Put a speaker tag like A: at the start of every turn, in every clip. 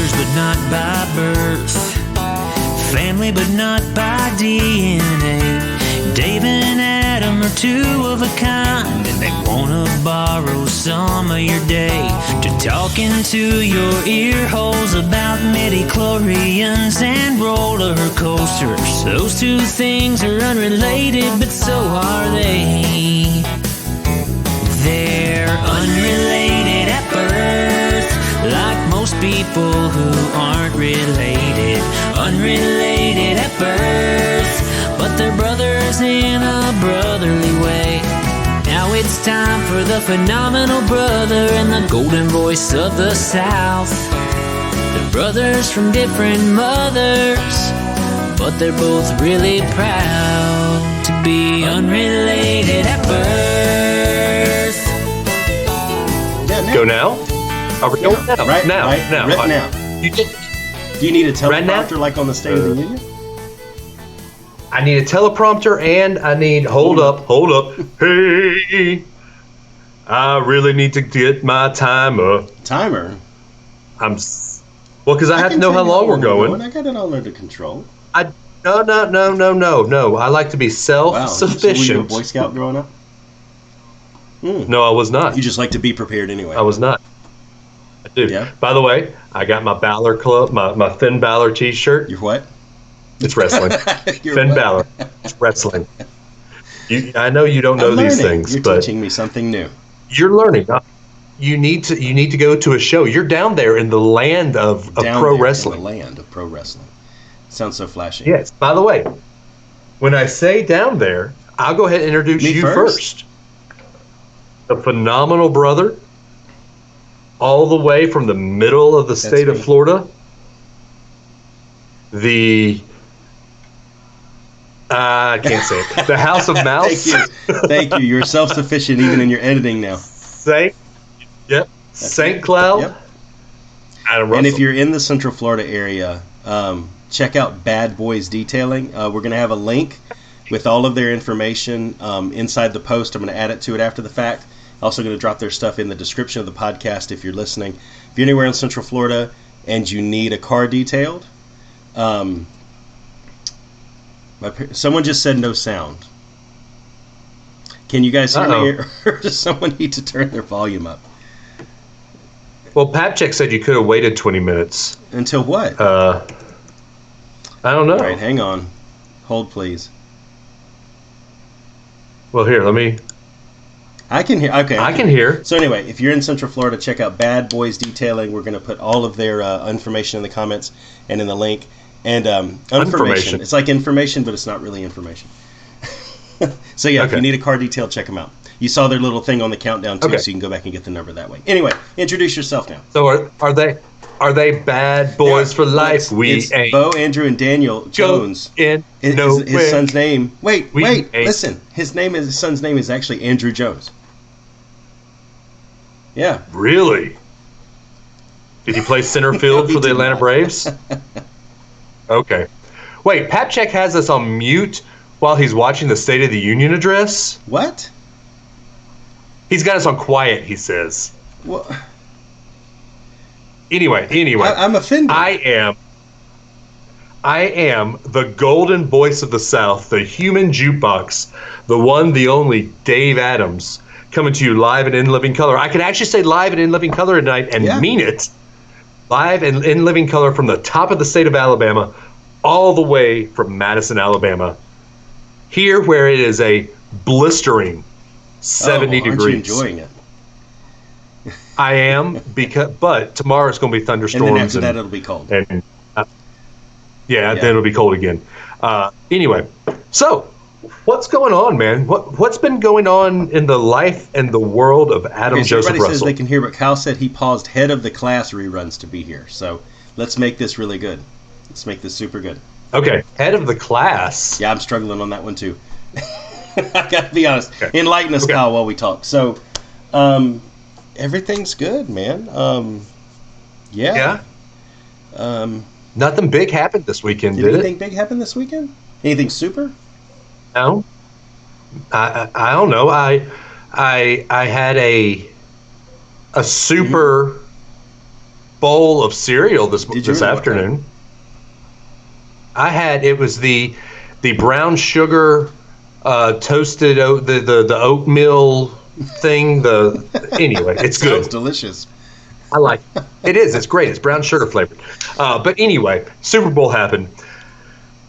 A: brothers, but not by birth. Family, but not by DNA. Dave and Adam are two of a kind, and they wanna borrow some of your day to talk into your ear holes about midi-chlorians and roller coasters. Those two things are unrelated, but so are they. They're unrelated at birth, like most people who aren't related. Unrelated at birth, but they're brothers in a brotherly way. Now it's time for the phenomenal brother and the golden voice of the South. They're brothers from different mothers, but they're both really proud to be unrelated at birth.
B: Go now? Are we going now?
C: Right
B: now.
C: Do you need a teleprompter like on the State of the Union?
B: I need a teleprompter and I need hold up. Hey, I really need to get my timer.
C: Timer?
B: Because I have to know how long we're going.
C: I got it all under control.
B: No. I like to be self-sufficient.
C: So were you a Boy Scout growing up?
B: No, I was not.
C: You just like to be prepared anyway.
B: I was not. I do.
C: Yeah.
B: By the way, I got my Balor Club, my Finn Balor t-shirt.
C: You're what?
B: It's wrestling. Finn Balor. It's wrestling. I know you don't know these things,
C: You're
B: but
C: teaching me something new.
B: You're learning. You need to go to a show. You're down there in the land of pro wrestling.
C: In the land of pro wrestling. Sounds so flashy.
B: Yes. By the way, when I say down there, I'll go ahead and introduce you first. The phenomenal brother, all the way from the middle of the state of Florida. I can't say it. The House of Mouse.
C: Thank you. You're self-sufficient even in your editing now.
B: Saint Cloud.
C: Yep.
B: Adam Russell.
C: And if you're in the Central Florida area, check out Bad Boys Detailing. We're going to have a link with all of their information inside the post. I'm going to add it to it after the fact. Also going to drop their stuff in the description of the podcast if you're listening. If you're anywhere in Central Florida and you need a car detailed, someone just said no sound. Can you guys hear me, or does someone need to turn their volume up?
B: Well, Papcheck said you could have waited 20 minutes.
C: Until what?
B: I don't know.
C: All right, hang on. Hold, please.
B: Well, here, let me...
C: I can hear. Okay,
B: I can hear.
C: So anyway, if you're in Central Florida, check out Bad Boys Detailing. We're going to put all of their information in the comments and in the link. And information. It's like information, but it's not really information. So yeah, if you need a car detail, check them out. You saw their little thing on the countdown too, so you can go back and get the number that way. Anyway, introduce yourself now.
B: So are they bad boys for life?
C: It's Bo, Andrew, and Daniel Jones. His son's name. Wait, listen. His son's name is actually Andrew Jones. Yeah.
B: Really? Did he play center field for the Atlanta Braves? Okay. Wait, Papcheck has us on mute while he's watching the State of the Union address?
C: What?
B: He's got us on quiet, he says.
C: Well,
B: Anyway.
C: I'm offended.
B: I am the golden voice of the South, the human jukebox, the one, the only Dave Adams, coming to you live and in living color. I can actually say live and in living color tonight and mean it. Live and in living color from the top of the state of Alabama all the way from Madison, Alabama. Here where it is a blistering 70 degrees.
C: Aren't you enjoying it?
B: I am, but tomorrow's going to be thunderstorms.
C: And then after that it'll be cold.
B: And then it'll be cold again. Anyway, so what's going on, man? What's been going on in the life and the world of Adam Joseph
C: everybody
B: Russell?
C: Says they can hear, but Kyle said he paused Head of the Class reruns to be here. So let's make this really good. Let's make this super good.
B: Okay, Head of the Class.
C: Yeah, I'm struggling on that one too. I got to be honest. Okay. Enlighten us, Kyle, while we talk. So, everything's good, man.
B: Nothing big happened this weekend, did it?
C: Anything big happen this weekend? Anything super?
B: No. I don't know. I had a super bowl of cereal this
C: really?
B: afternoon. It was the brown sugar toasted the oatmeal thing. Anyway, it's good.
C: Sounds delicious.
B: I like it. It is. It's great. It's brown sugar flavored. But anyway, Super Bowl happened.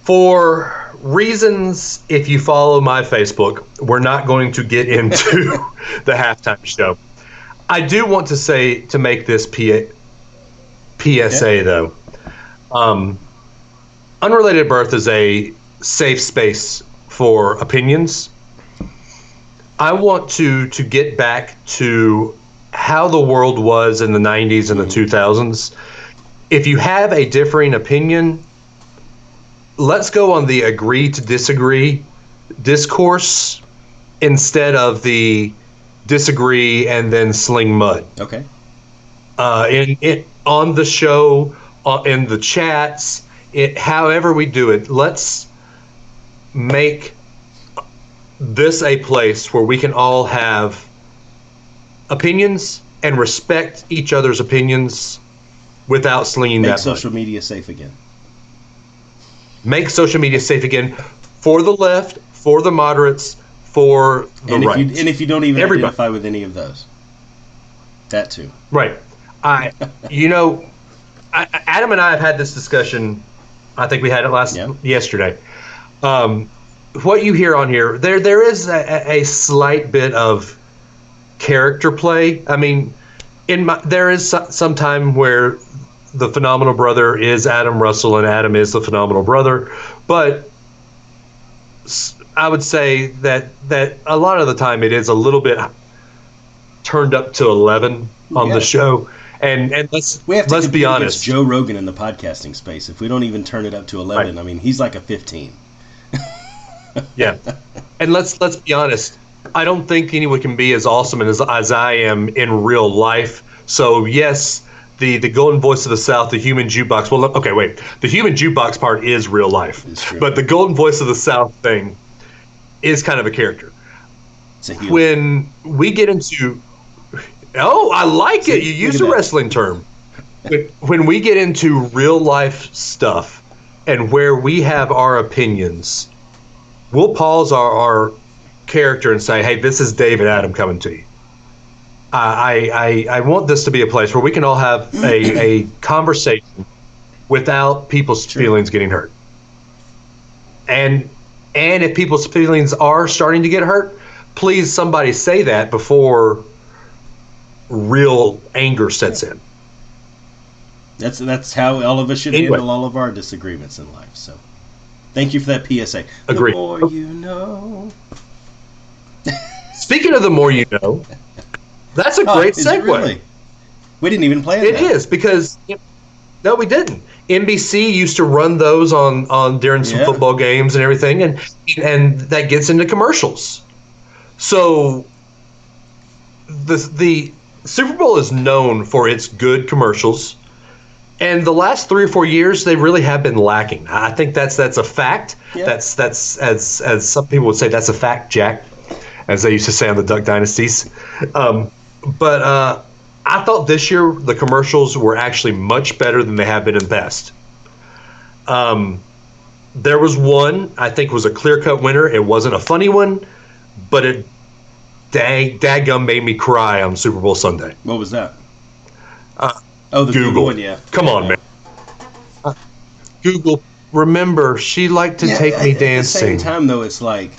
B: For reasons, if you follow my Facebook, we're not going to get into the halftime show. I do want to make this PSA though. Unrelated Birth is a safe space for opinions. I want to get back to how the world was in the 90s and the 2000s. If you have a differing opinion, let's go on the agree to disagree discourse instead of the disagree and then sling mud.
C: Okay.
B: On the show, in the chats, however we do it, let's make this a place where we can all have opinions and respect each other's opinions without slinging that mud.
C: Make social media safe again.
B: Make social media safe again for the left, for the moderates, for the right.
C: And if you don't even identify with any of those, that too.
B: Right. Adam and I have had this discussion. I think we had it yesterday. What you hear on here, there is a slight bit of character play. I mean, there is some time where the phenomenal brother is Adam Russell and Adam is the phenomenal brother, but I would say that a lot of the time it is a little bit turned up to 11 on the show. And let's be honest,
C: Joe Rogan in the podcasting space. If we don't even turn it up to 11, right. I mean, he's like a 15.
B: Yeah, and let's be honest. I don't think anyone can be as awesome as I am in real life. So yes, the golden voice of the South, the human jukebox. Well, okay, wait. The human jukebox part is real life, but the golden voice of the South thing is kind of a character.
C: It's a heel.
B: When we get into, I like it. You used a wrestling term. When we get into real life stuff and where we have our opinions, we'll pause our character and say, hey, this is David Adam coming to you. I want this to be a place where we can all have a conversation without people's feelings getting hurt. And if people's feelings are starting to get hurt, please somebody say that before real anger sets in.
C: That's how all of us should handle all of our disagreements in life. So thank you for that PSA.
B: Agreed.
C: The more you know.
B: Speaking of the more you know, that's a great segue.
C: Really? We didn't even play it.
B: It is because no, we didn't. NBC used to run those on during some football games and everything, and that gets into commercials. So the Super Bowl is known for its good commercials, and the last 3 or 4 years they really have been lacking. I think that's a fact. Yeah. That's as some people would say, that's a fact, Jack, as they used to say on the Duck Dynasties. But I thought this year the commercials were actually much better than they have been in the past. There was one I think was a clear-cut winner. It wasn't a funny one, but it daggum made me cry on Super Bowl Sunday.
C: What was that?
B: The
C: Google one, yeah.
B: Come on, man. Google, remember, she liked to take me dancing.
C: At the same time, though, it's like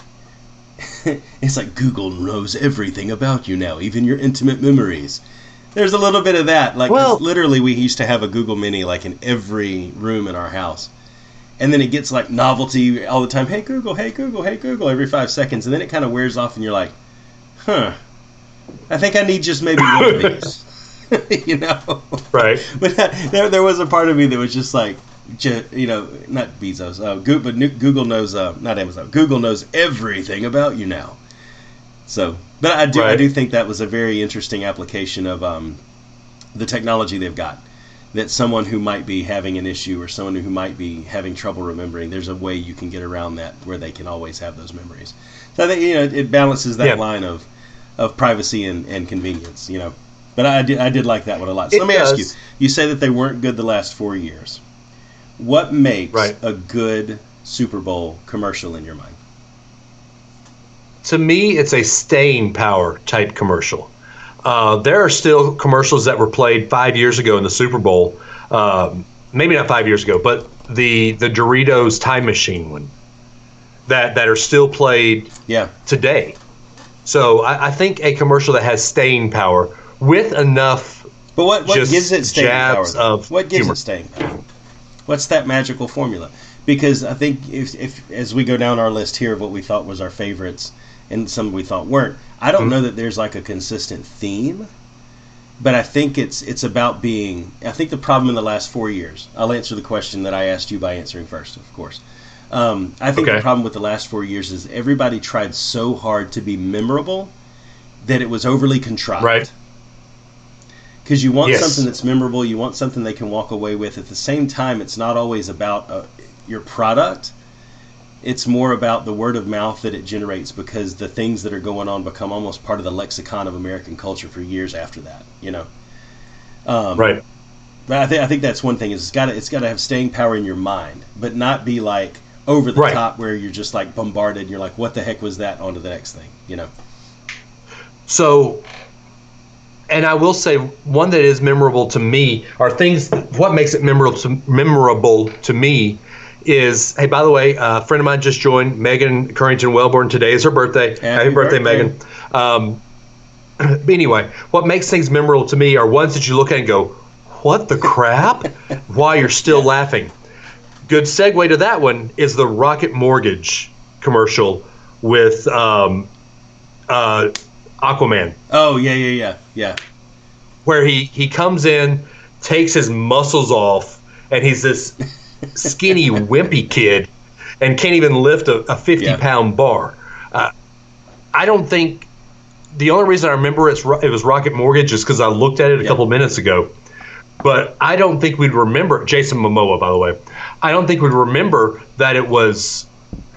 C: Google knows everything about you now, even your intimate memories. There's a little bit of that. Like, literally, we used to have a Google Mini like in every room in our house. And then it gets like novelty all the time. Hey, Google, hey, Google, hey, Google, every 5 seconds. And then it kind of wears off and you're like, I think I need just maybe one of these. You know?
B: Right.
C: But there was a part of me that was just like, not Bezos, but Google knows, not Amazon, Google knows everything about you now. So, but I do think that was a very interesting application of the technology they've got. That someone who might be having an issue or someone who might be having trouble remembering, there's a way you can get around that where they can always have those memories. So I think it balances that line of privacy and convenience. But I did like that one a lot. So let me ask you. You say that they weren't good the last 4 years. What makes a good Super Bowl commercial in your mind?
B: To me, it's a staying power type commercial. There are still commercials that were played 5 years ago in the Super Bowl. Maybe not 5 years ago, but the Doritos time machine one that are still played today. So I think a commercial that has staying power with enough.
C: But what gives it staying power? What gives
B: humor.
C: it staying power? What's that magical formula? Because I think if as we go down our list here of what we thought was our favorites and some we thought weren't, I don't know that there's like a consistent theme. But I think it's about being. I think the problem in the last 4 years. I'll answer the question that I asked you by answering first, of course. I think the problem with the last 4 years is everybody tried so hard to be memorable that it was overly contrived.
B: Right.
C: Because you want something that's memorable, you want something they can walk away with. At the same time, it's not always about your product. It's more about the word of mouth that it generates because the things that are going on become almost part of the lexicon of American culture for years after that. You know.
B: Right.
C: But I think that's one thing is it's got to have staying power in your mind, but not be like over the top where you're just like bombarded and you're like, what the heck was that? On to the next thing, you know.
B: So, and I will say one that is memorable to me are things. What makes it memorable to me is, hey, by the way, a friend of mine just joined, Megan Currington Wellborn. Today is her birthday. Happy birthday, Megan. But anyway, what makes things memorable to me are ones that you look at and go, what the crap? While you're still laughing. Good segue to that one is the Rocket Mortgage commercial with Aquaman.
C: Oh, yeah.
B: Where he comes in, takes his muscles off, and he's this skinny, wimpy kid and can't even lift a 50-pound bar. I don't think the only reason I remember it was Rocket Mortgage is because I looked at it a couple minutes ago. But I don't think we'd remember Jason Momoa, by the way. I don't think we'd remember that it was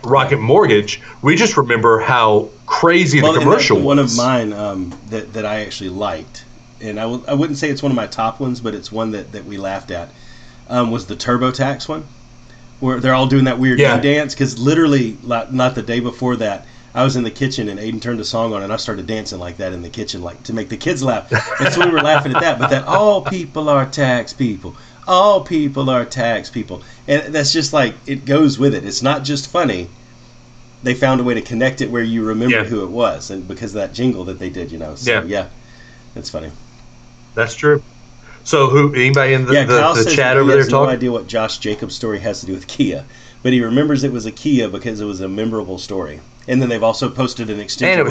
B: Rocket Mortgage. We just remember how crazy the commercial was.
C: One of mine that I actually liked, and I wouldn't say it's one of my top ones, but it's one that we laughed at, was the TurboTax one, where they're all doing that weird dance. Because literally, not the day before that, I was in the kitchen and Aiden turned a song on and I started dancing like that in the kitchen, like to make the kids laugh. And so we were laughing at that. But that all people are tax people. All people are tax people. And that's just like, it goes with it. It's not just funny. They found a way to connect it where you remember who it was. And because of that jingle that they did, you know. So, that's funny.
B: That's true. So anybody in the chat over there talking? He has no
C: idea what Josh Jacobs' story has to do with Kia. But he remembers it was a Kia because it was a memorable story. And then they've also posted an extended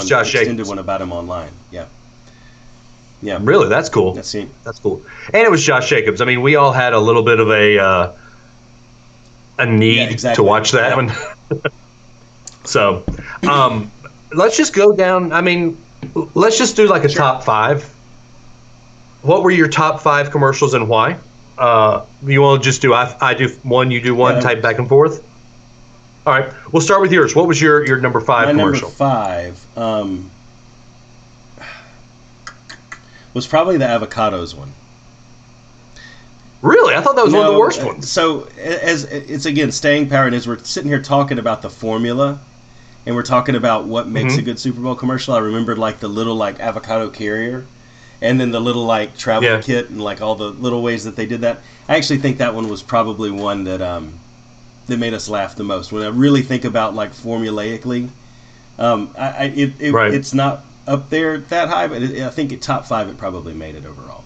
C: one about him online. Yeah.
B: Really, that's cool. That's cool. And it was Josh Jacobs. I mean, we all had a little bit of a need to watch that one. So, let's just go down. I mean, let's just do like a top 5. What were your top 5 commercials and why? You want to just do I do one, you do one, type back and forth? All right, we'll start with yours. What was your number 5 commercial?
C: My number 5 was probably the avocados one.
B: Really? I thought that was one of the worst ones.
C: So as it's again staying power, and as we're sitting here talking about the formula, and we're talking about what makes a good Super Bowl commercial, I remembered like the little like avocado carrier, and then the little like travel kit, and like all the little ways that they did that. I actually think that one was probably one that that made us laugh the most. When I really think about like formulaically, it's not up there that high, but I think at top 5 it probably made it overall.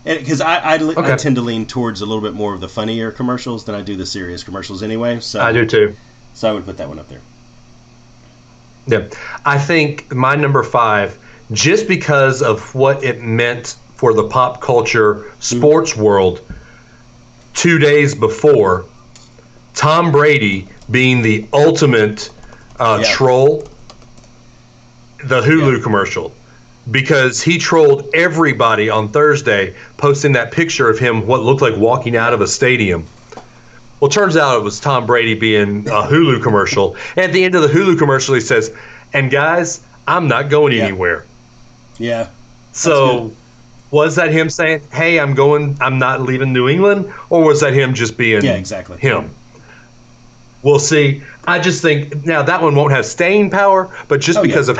C: And because I tend to lean towards a little bit more of the funnier commercials than I do the serious commercials anyway. So
B: I do too.
C: So I would put that one up there.
B: Yeah, I think my number 5, just because of what it meant for the pop culture sports world 2 days before, Tom Brady being the ultimate troll, the Hulu commercial, because he trolled everybody on Thursday, posting that picture of him, what looked like walking out of a stadium. Well, turns out it was Tom Brady being a Hulu commercial. And at the end of the Hulu commercial, he says, and guys, I'm not going anywhere.
C: Yeah.
B: So Was that him saying, "Hey, I'm not leaving New England," or was that him just being
C: exactly
B: him? We'll see. I just think now that one won't have staying power, but just because of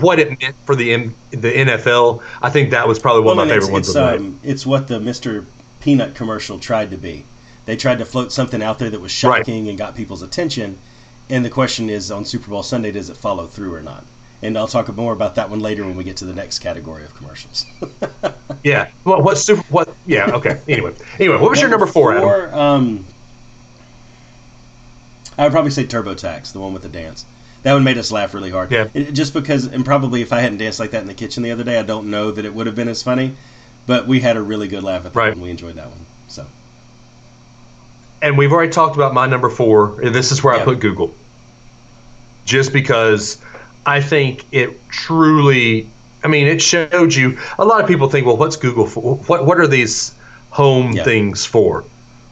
B: what it meant for the NFL, I think that was probably one of my favorite ones of the night.
C: It's what the Mr. Peanut commercial tried to be. They tried to float something out there that was shocking and got people's attention. And the question is, on Super Bowl Sunday, does it follow through or not? And I'll talk more about that one later when we get to the next category of commercials.
B: Yeah. Well, yeah. Okay. Anyway, what was your number four, Adam?
C: I would probably say TurboTax, the one with the dance. That one made us laugh really hard.
B: Yeah.
C: Just because, and probably if I hadn't danced like that in the kitchen the other day, I don't know that it would have been as funny. But we had a really good laugh at that, and we enjoyed that one. So.
B: And we've already talked about my number four. This is where I put Google. Just because I think it truly, it showed you. A lot of people think, well, what's Google for? What are these home things for?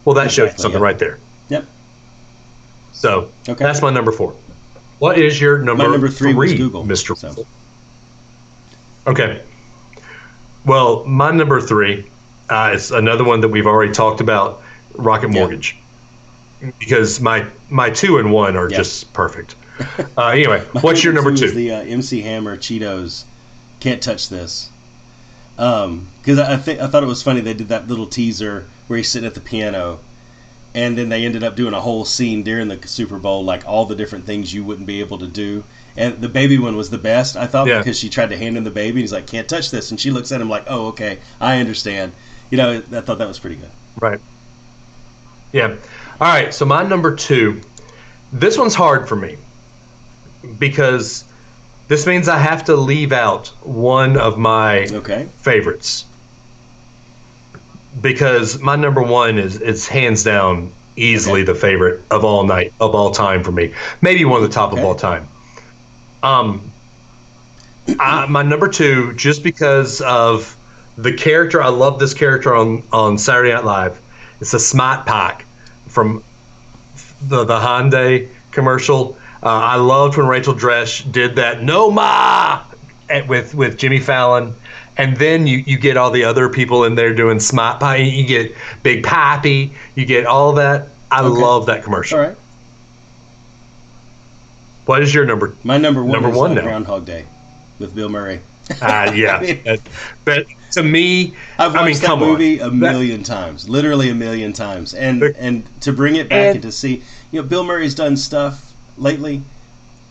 B: Well, that shows you something right there.
C: Yep.
B: So that's my number four. What is your number?
C: My number three was Google,
B: Mr. So. Okay. Well, my number three is another one that we've already talked about, Rocket Mortgage. Because my 2 and 1 are just perfect. Anyway, what's your number 2?
C: Is the MC Hammer Cheetos Can't Touch This. Because I thought it was funny they did that little teaser where he's sitting at the piano, and then they ended up doing a whole scene during the Super Bowl, like all the different things you wouldn't be able to do. And the baby one was the best, I thought, because she tried to hand him the baby, and he's like, "Can't touch this," and she looks at him like, "Oh, okay, I understand." I thought that was pretty good.
B: Right. Yeah. All right, so my number 2, this one's hard for me because this means I have to leave out one of my favorites. Because my number 1 is hands down easily the favorite of all time for me. Maybe one of the top of all time. My number 2, just because of the character, I love this character on Saturday Night Live. It's a Smart Pack from the Hyundai commercial. I loved when Rachel Dratch did that "No Ma" with Jimmy Fallon, and then you get all the other people in there doing Smart Pie. You get Big Pappy, you get all that. I love that commercial.
C: All right.
B: What is your number?
C: My number one is
B: now.
C: Groundhog Day with Bill Murray.
B: Yeah. But to me,
C: I've watched that movie a million times, literally a million times, and to bring it back and to see, Bill Murray's done stuff lately,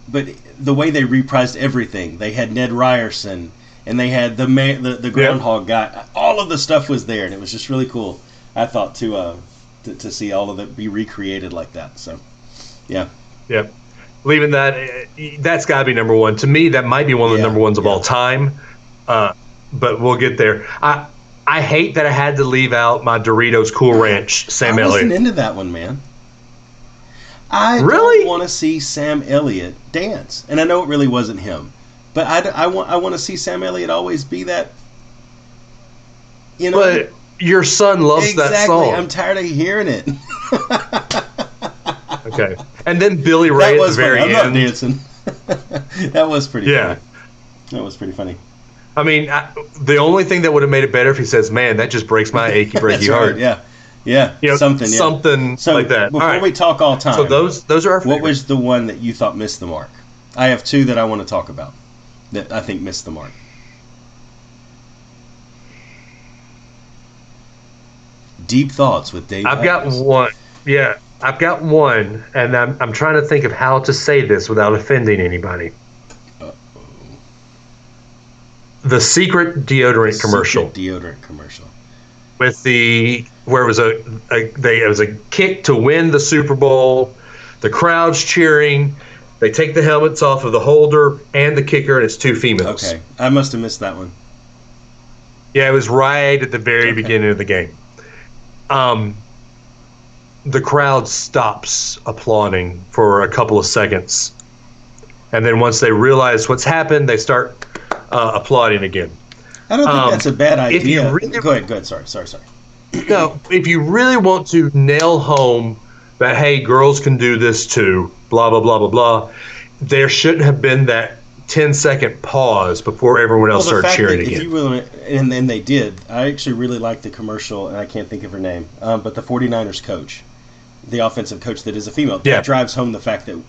C: but the way they reprised everything, they had Ned Ryerson, and they had the Groundhog guy. All of the stuff was there, and it was just really cool. I thought to see all of it be recreated like that. So, yeah.
B: Leaving that's got to be number 1. To me, that might be one of the number 1s of all time. But we'll get there. I hate that I had to leave out my Doritos Cool Ranch Sam Elliott.
C: I wasn't into that one, man. I
B: really
C: don't want to see Sam Elliott dance, and I know it really wasn't him, but I want to see Sam Elliott always be that.
B: But your son loves that song.
C: I'm tired of hearing it.
B: Okay, and then Billy Ray at the very end.
C: I'm not dancing. That was pretty.
B: Yeah,
C: funny. That was pretty funny.
B: I mean, the only thing that would have made it better if he says, "Man, that just breaks my achy, breaky heart."
C: Right, yeah, something
B: like that.
C: Before we talk all time,
B: so those are our favorites.
C: What was the one that you thought missed the mark? I have 2 that I want to talk about that I think missed the mark. Deep Thoughts with Dave.
B: I've got one. Yeah, I've got one, and I'm trying to think of how to say this without offending anybody. The secret deodorant commercial. With where it was it was a kick to win the Super Bowl, the crowd's cheering, they take the helmets off of the holder and the kicker, and it's 2 females.
C: Okay, I must have missed that one.
B: Yeah, it was right at the very beginning of the game. The crowd stops applauding for a couple of seconds, and then once they realize what's happened, they start applauding again.
C: I don't think that's a bad idea.
B: If you really,
C: go ahead. Sorry.
B: No, if you really want to nail home that, hey, girls can do this too, blah, blah, blah, blah, blah, there shouldn't have been that 10-second pause before everyone else started cheering again.
C: If you really, and they did. I actually really liked the commercial, and I can't think of her name, but the 49ers coach, the offensive coach that is a female, that drives home the fact that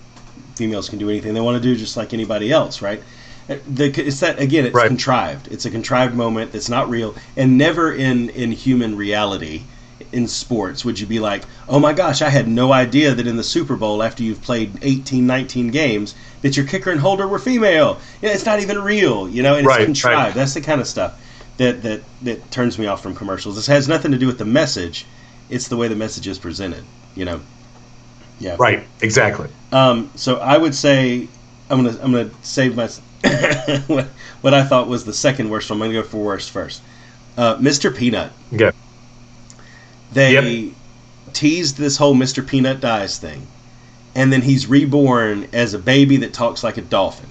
C: females can do anything they want to do just like anybody else, right? It's contrived. It's a contrived moment that's not real, and never in human reality in sports would you be like, oh my gosh, I had no idea that in the Super Bowl, after you've played 18, 19 games, that your kicker and holder were female. It's not even real, and it's contrived. Right. That's the kind of stuff that turns me off from commercials. This has nothing to do with the message. It's the way the message is presented, Yeah.
B: Right, exactly.
C: So I would say I'm gonna save my what I thought was the second worst one. I'm gonna go for worst first. Mr. Peanut.
B: Okay.
C: They teased this whole Mr. Peanut dies thing, and then he's reborn as a baby that talks like a dolphin.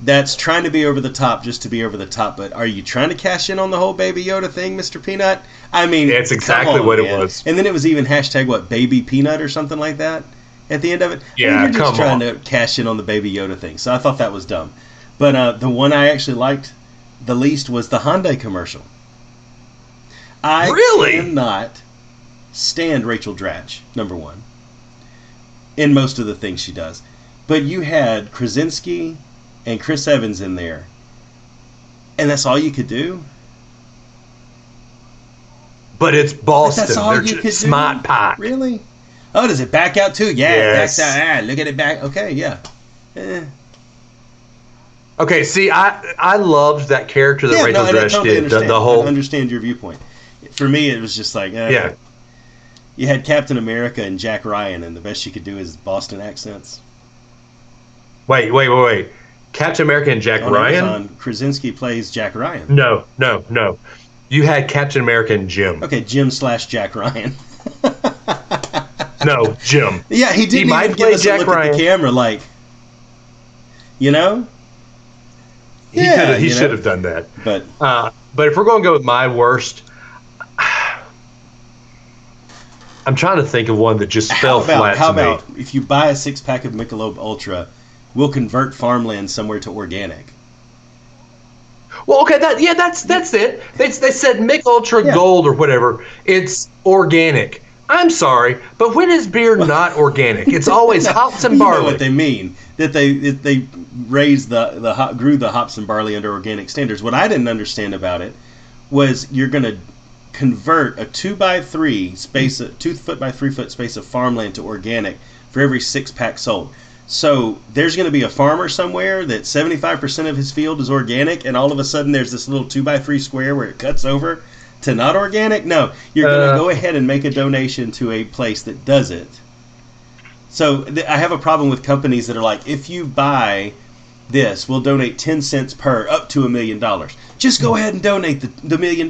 C: That's trying to be over the top just to be over the top, but are you trying to cash in on the whole Baby Yoda thing, Mr. Peanut? I mean,
B: it's exactly what it was.
C: And then it was even hashtag Baby Peanut or something like that at the end of it.
B: Yeah,
C: you're just trying to cash in on the Baby Yoda thing. So I thought that was dumb. But the one I actually liked the least was the Hyundai commercial. I cannot stand Rachel Dratch, number one, in most of the things she does. But you had Krasinski and Chris Evans in there, and that's all you could do?
B: But it's Boston.
C: That's all
B: They're
C: you could
B: smart
C: do?
B: pie.
C: Really? Oh, does it back out too? Yeah,
B: yes.
C: It backs out. Look at it back. Okay, yeah.
B: Okay, see, I loved that character that Rachel Dratch did. The whole...
C: I understand your viewpoint. For me, it was just like, you had Captain America and Jack Ryan, and the best you could do is Boston accents.
B: Wait. Captain America and Jack Ryan?
C: Amazon, Krasinski plays Jack Ryan.
B: No. You had Captain America and Jim.
C: Okay, Jim/Jack Ryan.
B: No, Jim.
C: Yeah, he didn't even give us a look at the camera, like,
B: He should have done that. But if we're going to go with my worst, I'm trying to think of one that just fell flat to me.
C: How about if you buy a 6-pack of Michelob Ultra, we'll convert farmland somewhere to organic?
B: Well, okay, that's it. They said Mick Ultra Gold or whatever. It's organic. I'm sorry, but when is beer not organic? It's always hops and barley.
C: You know what they mean? That they raised grew the hops and barley under organic standards. What I didn't understand about it was you're going to convert a 2x3 space, a 2 foot by 3 foot space of farmland to organic for every 6-pack sold. So there's going to be a farmer somewhere that 75% of his field is organic, and all of a sudden there's this little 2x3 square where it cuts over to not organic. No, you're going to go ahead and make a donation to a place that does it. So I have a problem with companies that are like, if you buy this, we'll donate 10 cents per, up to $1 million. Just go ahead and donate the $1 million.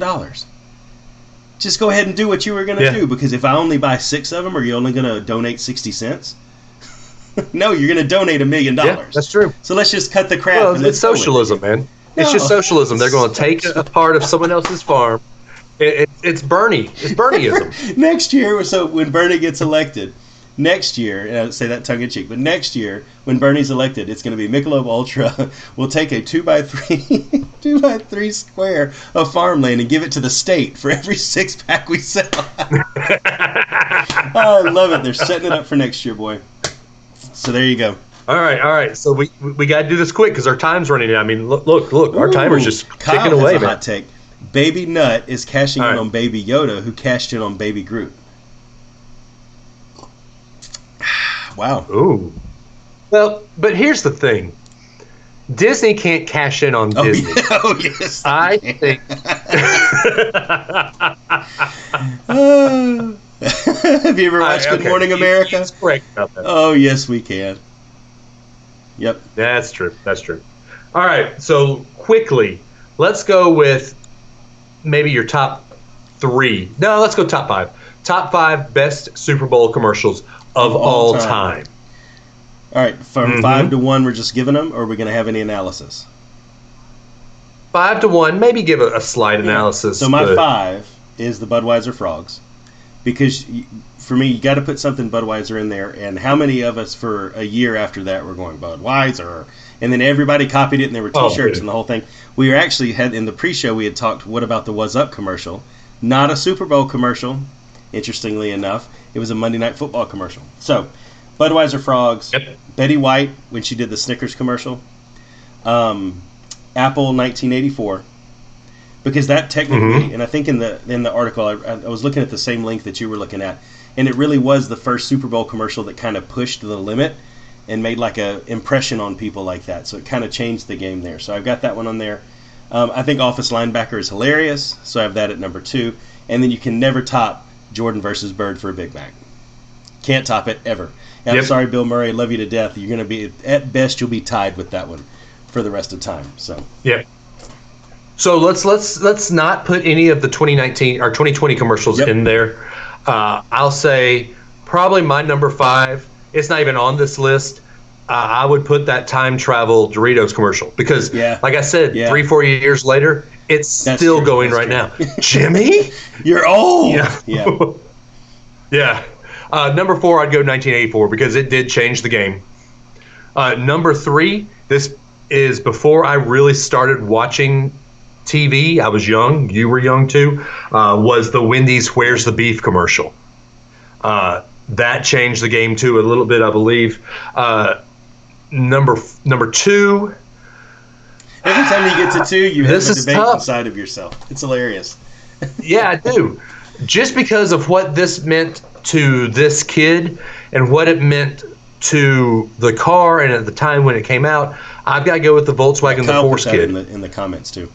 C: Just go ahead and do what you were going to do, because if I only buy 6 of them, are you only going to donate 60 cents? No, you're going to donate $1 million.
B: Yeah, that's true.
C: So let's just cut the crap.
B: Well, it's socialism, man. It's just socialism. They're going to take a part of someone else's farm. It's Bernie. It's Bernieism.
C: Next year, so when Bernie gets elected, next year, and I say that tongue in cheek, but next year when Bernie's elected, it's going to be Michelob Ultra. We'll take a 2x3 square of farmland and give it to the state for every 6-pack we sell. Oh, I love it. They're setting it up for next year, boy. So there you go.
B: All right. So we got to do this quick because our time's running out. I mean, look. Our timer's just ticking away, man.
C: Hot take. Baby Nut is cashing in on Baby Yoda, who cashed in on Baby Groot. Wow.
B: Ooh. Well, but here's the thing. Disney can't cash in on Disney.
C: Yeah. Oh, yes.
B: I think.
C: Have you ever watched Good Morning America?
B: He's correct about that.
C: Oh, yes, we can. Yep.
B: That's true. All right. So quickly, let's go with maybe your top 3. No, let's go top 5. Top 5 best Super Bowl commercials of all time.
C: All right. From 5 to 1, we're just giving them, or are we going to have any analysis?
B: 5 to 1. Maybe give a slight analysis.
C: So my 5 is the Budweiser Frogs. Because for me, you got to put something Budweiser in there. And how many of us for a year after that were going Budweiser? And then everybody copied it, and there were T-shirts
B: good.
C: and the whole thing. We were actually had in the pre-show, we had talked, what about the "Was Up" commercial? Not a Super Bowl commercial, interestingly enough. It was a Monday Night Football commercial. So, Budweiser Frogs,
B: Yep.
C: Betty White, when she did the Snickers commercial, Apple 1984, because that technically, and I think in the article, I was looking at the same link that you were looking at, and it really was the first Super Bowl commercial that kind of pushed the limit and made like a impression on people like that. So it kind of changed the game there. So I've got that one on there. I think Office Linebacker is hilarious, so I have that at number 2. And then you can never top Jordan versus Bird for a Big Mac. Can't top it ever. And I'm sorry, Bill Murray, love you to death. You're going to be, at best, you'll be tied with that one for the rest of time. So
B: So let's not put any of the 2019 or 2020 commercials in there. I'll say probably my number 5. It's not even on this list. I would put that time travel Doritos commercial because, like I said, 3-4 years later, it's still going right now. Jimmy,
C: you're old.
B: Yeah. Number 4, I'd go 1984 because it did change the game. Number 3, this is before I really started watching TV. I was young. You were young too. Was the Wendy's "Where's the Beef" commercial. That changed the game too a little bit, I believe. Number 2.
C: Every time you get to 2, you have a debate
B: tough.
C: inside of yourself. It's hilarious.
B: Yeah, I do. Just because of what this meant to this kid and what it meant to the car and at the time when it came out, I've got to go with the Volkswagen
C: Kyle
B: the Force
C: put that
B: kid.
C: in the comments too.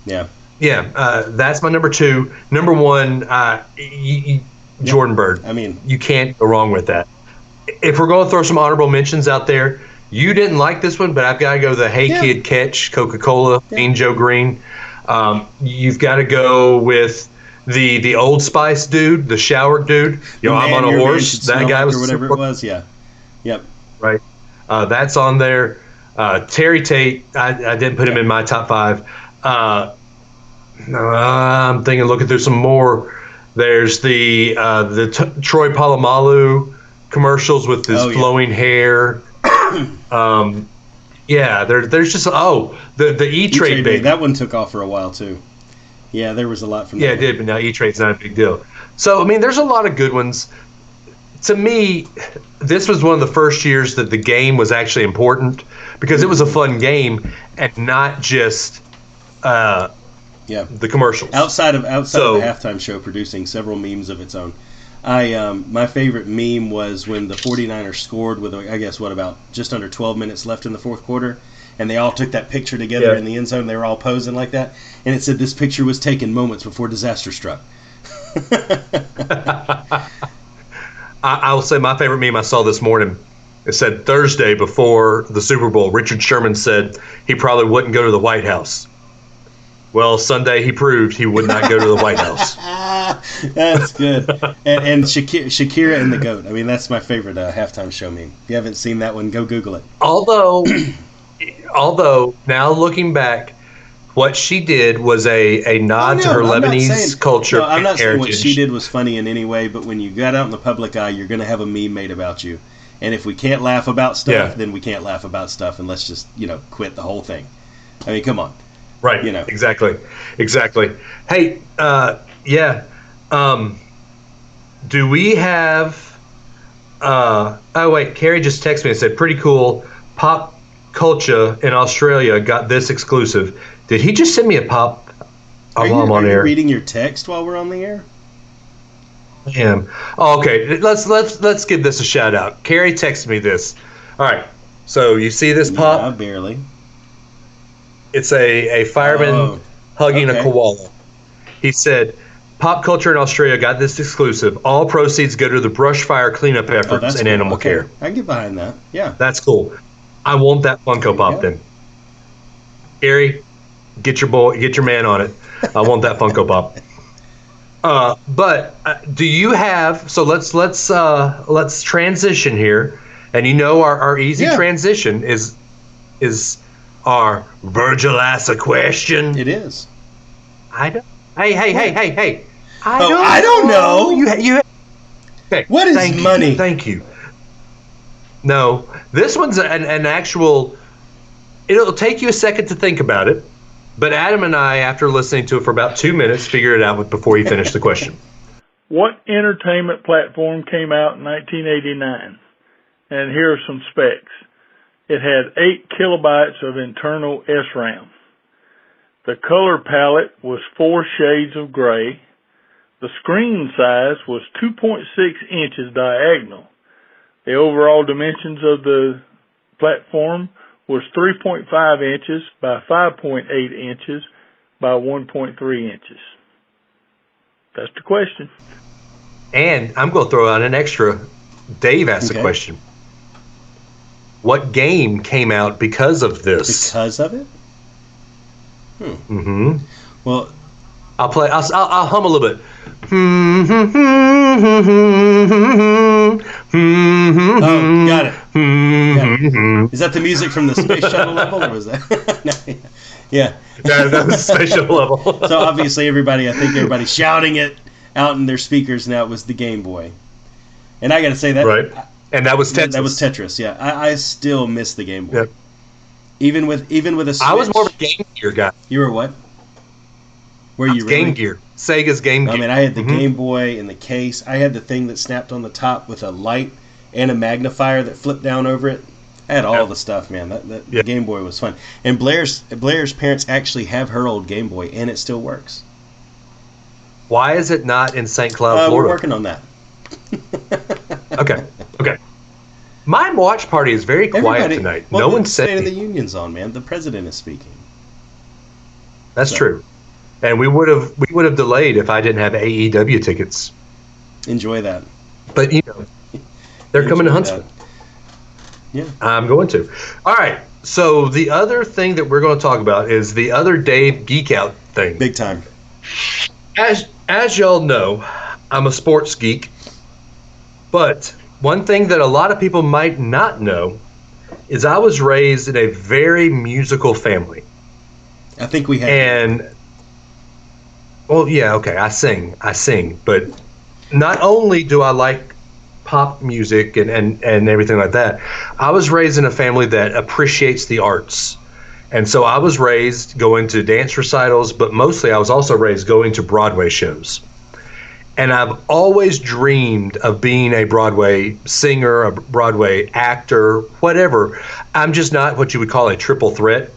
C: Yeah.
B: That's my number 2. Number 1, Jordan Bird.
C: I mean,
B: you can't go wrong with that. If we're going to throw some honorable mentions out there, you didn't like this one, but I've got to go the Hey Kid Catch, Coca-Cola, Mean Joe Green. You've got to go with the Old Spice dude, the shower dude. I'm on a horse. That guy was
C: or whatever it was. Yeah. Yep.
B: Right. That's on there. Terry Tate. I didn't put him in my top 5. I'm thinking, looking through some more. There's the Troy Polamalu commercials with his flowing hair. There's just the E-Trade baby.
C: That one took off for a while too. Yeah, there was a lot from that.
B: Yeah, it did, but now E-Trade's not a big deal. So I mean, there's a lot of good ones. To me, this was one of the first years that the game was actually important because it was a fun game and not just the commercials.
C: Outside of the halftime show producing several memes of its own. My favorite meme was when the 49ers scored with, I guess, about just under 12 minutes left in the fourth quarter, and they all took that picture together in the end zone. They were all posing like that, and it said this picture was taken moments before disaster struck.
B: I will say my favorite meme I saw this morning. It said Thursday before the Super Bowl, Richard Sherman said he probably wouldn't go to the White House. Well, Sunday he proved he would not go to the White House.
C: That's good. And Shakira and the GOAT. I mean, that's my favorite halftime show meme. If you haven't seen that one, go Google it.
B: Although now looking back, what she did was a nod to her Lebanese culture.
C: No, I'm not saying what
B: heritage.
C: she did was funny in any way, but when you got out in the public eye, you're going to have a meme made about you. And if we can't laugh about stuff, then we can't laugh about stuff, and let's just quit the whole thing. I mean, come on.
B: Right. Exactly. Hey, do we have? Oh wait, Carrie just texted me and said, "Pretty cool. Pop culture in Australia got this exclusive." Did he just send me a pop?
C: Are you reading your text while we're on the air?
B: I am. Oh, okay. Let's give this a shout out. Carrie texted me this. All right. So you see this pop?
C: Yeah, barely.
B: It's a fireman hugging a koala. He said, "Pop culture in Australia got this exclusive. All proceeds go to the brush fire cleanup efforts and animal care."
C: I can get behind that. Yeah.
B: That's cool. I want that Funko Pop then. Gary, get your man on it. I want that Funko Pop. But do you have? So let's transition here, and our easy transition is our Virgil asks a question.
C: It is.
B: I don't. Hey!
C: I don't know.
B: You. Okay.
C: What is money?
B: Thank you. No, this one's an actual it'll take you a second to think about it, but Adam and I, after listening to it for about 2 minutes, figured it out before he finished the question.
D: What entertainment platform came out in 1989? And here are some specs. It had 8 kilobytes of internal SRAM. The color palette was 4 shades of gray. The screen size was 2.6 inches diagonal. The overall dimensions of the platform was 3.5 inches by 5.8 inches by 1.3 inches. That's the question.
B: And I'm going to throw out an extra. Dave asked a question. What game came out because of this?
C: Because of it?
B: Mm-hmm.
C: Well,
B: I'll hum a little bit.
C: Oh, got it. Is that the music from the space shuttle level, or was that? Yeah.
B: That was the space shuttle level.
C: So obviously, I think everybody's shouting it out in their speakers now. It was the Game Boy, and I got to say that.
B: Right. And that was Tetris.
C: That was Tetris. Yeah, I still miss the Game Boy. Yep. Even with a Switch.
B: I was more of a Game Gear guy.
C: You were what? Were you really?
B: Game Gear. Sega's Game Gear.
C: I mean, I had the Game Boy in the case. I had the thing that snapped on the top with a light and a magnifier that flipped down over it. I had all the stuff, man. The Game Boy was fun. And Blair's parents actually have her old Game Boy, and it still works.
B: Why is it not in St. Cloud, Florida?
C: We're working on that.
B: Okay. My watch party is very quiet tonight.
C: Well,
B: no one's saying.
C: State of the Union's on, man. The president is speaking.
B: That's true. And we would have delayed if I didn't have AEW tickets.
C: Enjoy that.
B: But they're coming to Huntsville.
C: Yeah,
B: I'm going to. All right. So the other thing that we're going to talk about is the other Dave Geek-out thing.
C: Big time.
B: As y'all know, I'm a sports geek. But one thing that a lot of people might not know is I was raised in a very musical family.
C: I think we had.
B: And well, yeah, okay, I sing, but not only do I like pop music and everything like that, I was raised in a family that appreciates the arts. And so I was raised going to dance recitals, but mostly I was also raised going to Broadway shows. And I've always dreamed of being a Broadway singer, a Broadway actor, whatever. I'm just not what you would call a triple threat.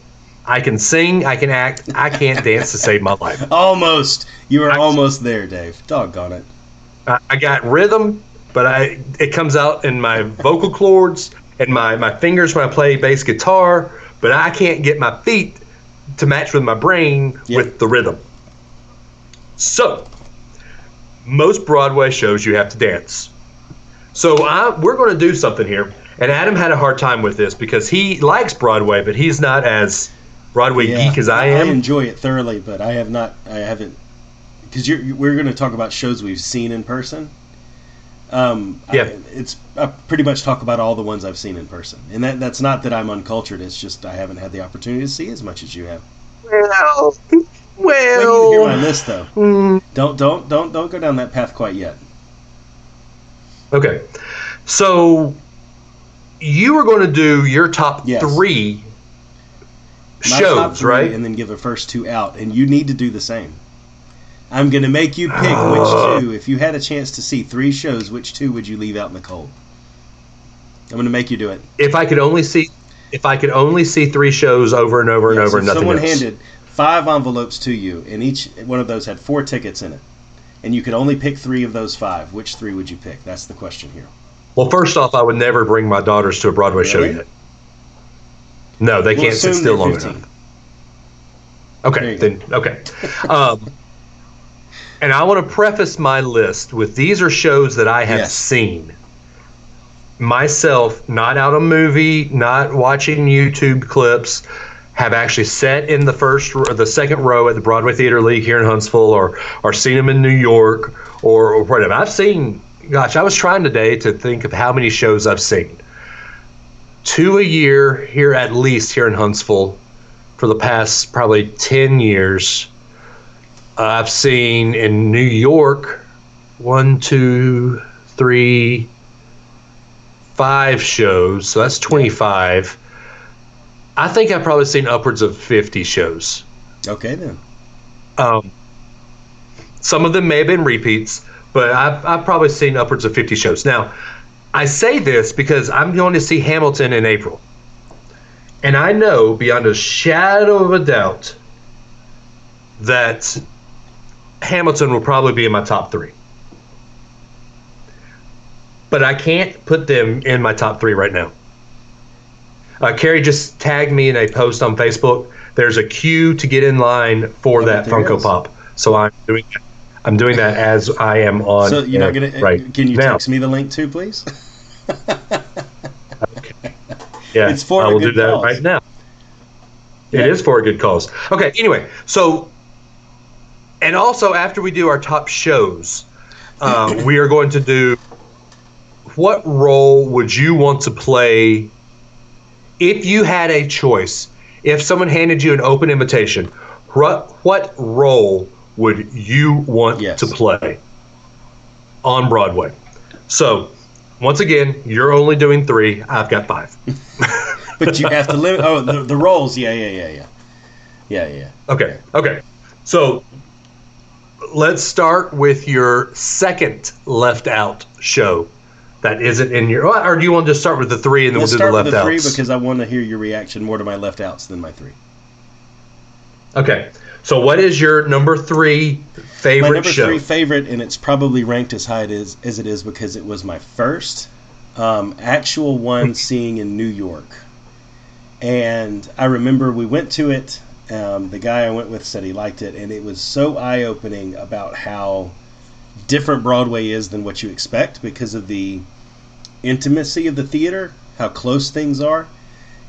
B: I can sing, I can act, I can't dance to save my life.
C: Almost. You were almost there, Dave. Doggone it.
B: I got rhythm, but it comes out in my vocal cords and my fingers when I play bass guitar, but I can't get my feet to match with my brain with the rhythm. So, most Broadway shows you have to dance. So we're going to do something here. And Adam had a hard time with this because he likes Broadway, but he's not as Broadway geek as I am.
C: I enjoy it thoroughly, but I haven't, because we're going to talk about shows we've seen in person. I pretty much talk about all the ones I've seen in person, and that's not that I'm uncultured. It's just I haven't had the opportunity to see as much as you have.
B: Well,
C: you can hear my list though. Don't go down that path quite yet.
B: Okay, so you were going to do your top 3
C: My
B: shows,
C: top 3,
B: right?
C: And then give the first 2 out, and you need to do the same. I'm going to make you pick which 2. If you had a chance to see 3 shows, which 2 would you leave out in the cold? I'm going to make you do it.
B: If I could only see 3 shows over and over and over, and nothing
C: someone
B: else.
C: handed 5 envelopes to you, and each one of those had 4 tickets in it, and you could only pick 3 of those 5. Which 3 would you pick? That's the question here.
B: Well, first off, I would never bring my daughters to a Broadway show yet. No, they can't sit still long enough. Okay, then okay. And I want to preface my list with these are shows that I have seen myself, not out a movie, not watching YouTube clips. Have actually sat in the second row at the Broadway Theater League here in Huntsville, or seen them in New York, or whatever. I've seen. Gosh, I was trying today to think of how many shows I've seen. 2 a year here, at least here in Huntsville, for the past probably 10 years. I've seen in New York 1, 2, 3, 5 shows, so that's 25. I think I've probably seen upwards of 50 shows.
C: Okay, then.
B: Some of them may have been repeats, but I've probably seen upwards of 50 shows. Now, I say this because I'm going to see Hamilton in April. And I know beyond a shadow of a doubt that Hamilton will probably be in my top 3. But I can't put them in my top 3 right now. Carrie just tagged me in a post on Facebook. There's a queue to get in line for that Funko Pop. So I'm doing that as I am on.
C: So you're not gonna.
B: Right
C: can you
B: now.
C: text me the link too, please?
B: Okay. Yeah,
C: It's for
B: I
C: a
B: will
C: good
B: do that
C: cause.
B: right now. It is for a good cause. Okay. Anyway, so and also after we do our top shows, we are going to do. What role would you want to play if you had a choice? If someone handed you an open invitation, what role would you want to play on Broadway? So, once again, you're only doing 3. I've got 5.
C: But you have to limit. Oh, the roles. Yeah.
B: Okay. So, let's start with your second left out show that isn't in your. Or do you want to just start with the 3 and then
C: Let's
B: we'll do the left
C: start with the 3
B: outs?
C: because I want to hear your reaction more to my left outs than my 3.
B: Okay. So, what is your number 3 favorite
C: My number
B: show?
C: 3 favorite, and it's probably ranked as high as it is because it was my first actual one seeing in New York. And I remember we went to it. The guy I went with said he liked it, and it was so eye-opening about how different Broadway is than what you expect because of the intimacy of the theater, how close things are.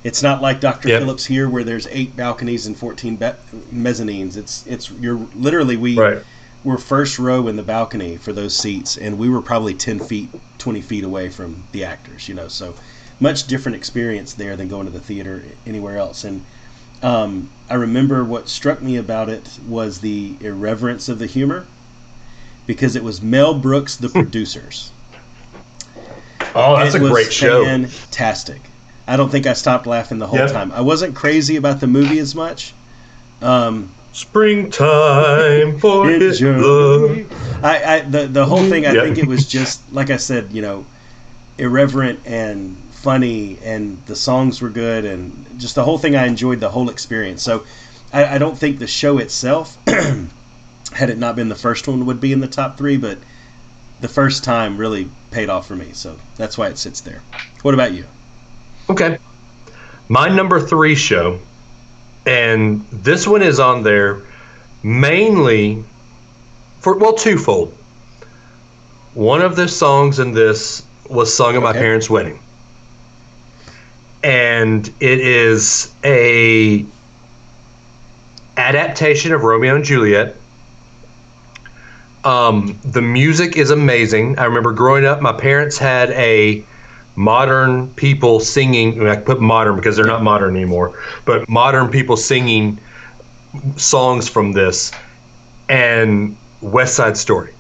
C: It's not like Dr. Phillips here where there's 8 balconies and 14 mezzanines. You're literally we're first row in the balcony for those seats, and we were probably 10 feet, 20 feet away from the actors, so much different experience there than going to the theater anywhere else. And I remember what struck me about it was the irreverence of the humor, because it was Mel Brooks, the producers.
B: Oh, that's a great show.
C: Fantastic. I don't think I stopped laughing the whole time. I wasn't crazy about the movie as much.
B: Springtime for his love.
C: The whole thing, I think it was just, like I said, irreverent and funny, and the songs were good, and just the whole thing, I enjoyed the whole experience. So I don't think the show itself, had it not been the first one, would be in the top 3, but the first time really paid off for me. So that's why it sits there. What about you?
B: Okay. My number 3 show, and this one is on there mainly for, twofold. One of the songs in this was sung at my parents' wedding. And it is a adaptation of Romeo and Juliet. The music is amazing. I remember growing up, my parents had a modern people singing. I put modern because they're not modern anymore, but modern people singing songs from this, and West Side Story.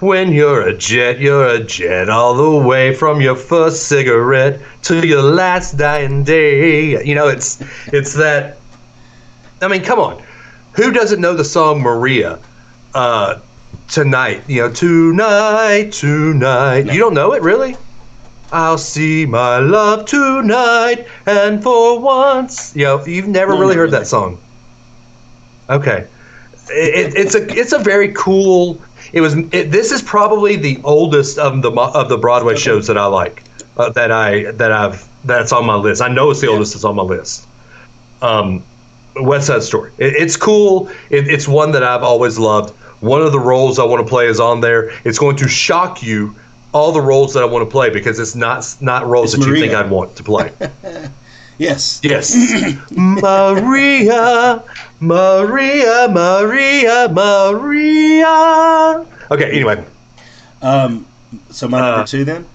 B: When you're a jet all the way from your first cigarette to your last dying day. It's that. I mean, come on. Who doesn't know the song Maria? Tonight. Tonight. No. You don't know it, really? I'll see my love tonight and for once. You've never really heard that song. Okay. It's a very cool. This is probably the oldest of the Broadway shows that I like. That's on my list. I know it's the oldest that's on my list. West Side Story. It's cool. It's one that I've always loved. One of the roles I want to play is on there. It's going to shock you, all the roles that I want to play, because it's not roles that you think I'd want to play.
C: Yes.
B: Maria. Okay, anyway.
C: So my number 2 then?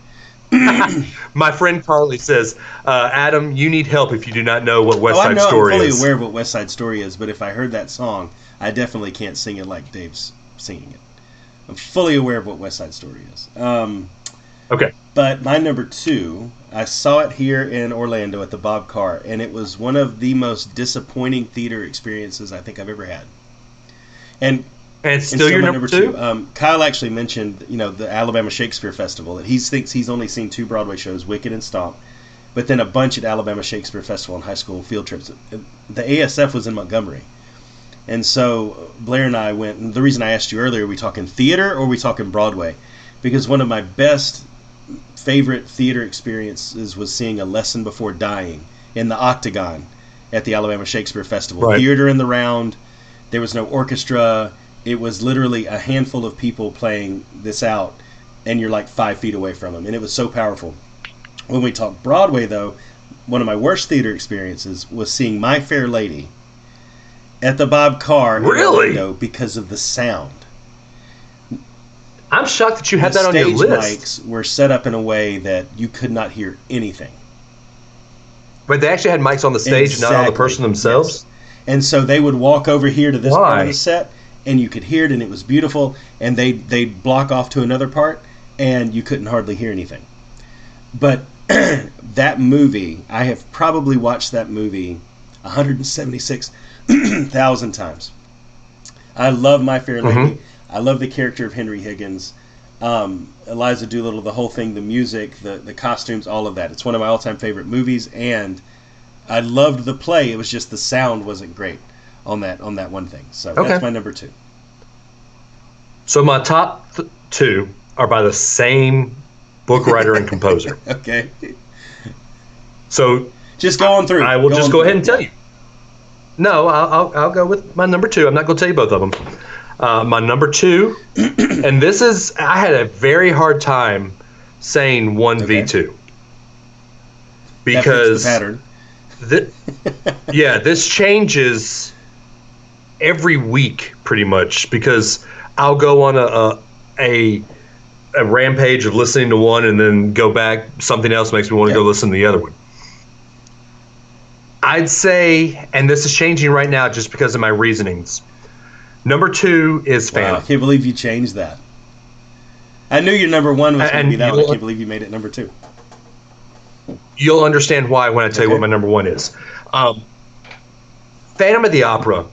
B: My friend Carly says, Adam, you need help if you do not know what West Side Story is.
C: I'm fully aware of what West Side Story is, but if I heard that song, I definitely can't sing it like Dave's singing it. I'm fully aware of what West Side Story is.
B: Okay.
C: But my number 2, I saw it here in Orlando at the Bob Carr, and it was one of the most disappointing theater experiences I think I've ever had. And
B: it's still your number 2?
C: Kyle actually mentioned, the Alabama Shakespeare Festival, that he thinks he's only seen 2 Broadway shows, Wicked and Stomp, but then a bunch at Alabama Shakespeare Festival and high school field trips. The ASF was in Montgomery. And so Blair and I went, and the reason I asked you earlier, are we talking theater or are we talking Broadway? Because one of my favorite theater experiences was seeing A Lesson Before Dying in the Octagon at the Alabama Shakespeare Festival.
B: Right.
C: Theater in the round. There was no orchestra. It was literally a handful of people playing this out, and you're like 5 feet away from them, and it was so powerful. When we talk Broadway, though, one of my worst theater experiences was seeing My Fair Lady at the Bob Carr
B: Really?
C: because of the sound.
B: I'm shocked that you had that on your list.
C: The stage mics were set up in a way that you could not hear anything.
B: But they actually had mics on the stage, and not on the person themselves?
C: Yes. And so they would walk over here to this part of the set, and you could hear it, and it was beautiful, and they'd block off to another part, and you couldn't hardly hear anything. But that movie, I have probably watched that movie 176,000 times. I love My Fair Lady. Mm-hmm. I love the character of Henry Higgins. Eliza Doolittle, the whole thing, the music, the costumes, all of that. It's one of my all-time favorite movies, and I loved the play. It was just the sound wasn't great on that one thing. So that's my number 2.
B: So my top 2 are by the same book writer and composer.
C: Okay.
B: So
C: just go on through.
B: I will just go ahead and tell you. No, I'll go with my number 2. I'm not going to tell you both of them. My number 2, and this is, I had a very hard time saying 1v2 because
C: that fits the pattern.
B: This changes every week pretty much, because I'll go on a rampage of listening to one and then go back. Something else makes me want to go listen to the other one. I'd say, and this is changing right now just because of my reasonings, number 2 is Phantom.
C: Wow, I can't believe you changed that. I knew your number 1 was going to be that one. I can't believe you made it number 2.
B: You'll understand why when I tell you what my number 1 is. Phantom of the Opera.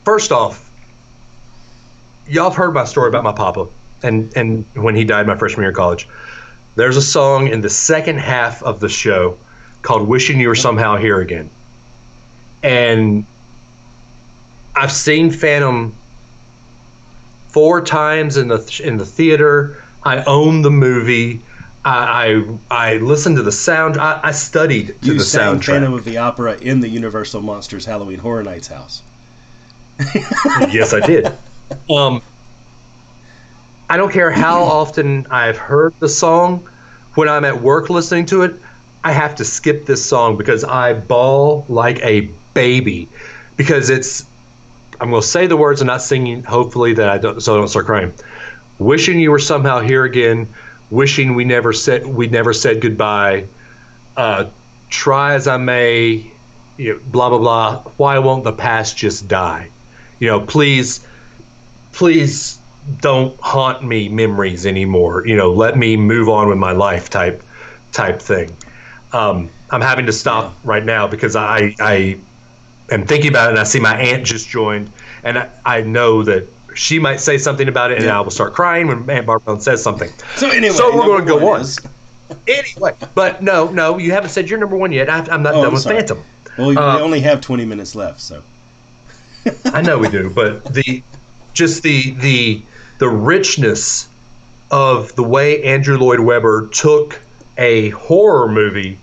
B: First off, y'all have heard my story about my papa and when he died my freshman year of college. There's a song in the second half of the show called Wishing You Were Somehow Here Again. And I've seen Phantom 4 times in the theater. I own the movie. I listened to the sound. I studied to the soundtrack. You sang
C: Phantom of the Opera in the Universal Monsters Halloween Horror Nights house.
B: Yes, I did. I don't care how often I've heard the song. When I'm at work listening to it, I have to skip this song because I bawl like a baby. Because I'm going to say the words and not singing, hopefully, so I don't start crying. Wishing you were somehow here again. Wishing we never said goodbye. Try as I may, blah, blah, blah. Why won't the past just die? Please don't haunt me memories anymore. Let me move on with my life type thing. I'm having to stop right now because I am thinking about it, and I see my aunt just joined, and I know that she might say something about it, and I will start crying when Aunt Barbara says something.
C: So anyway,
B: we're going to go on. Anyway, but no, you haven't said your number 1 yet. I'm not done with Phantom.
C: Well, we only have 20 minutes left, so.
B: I know we do, but the richness of the way Andrew Lloyd Webber took a horror movie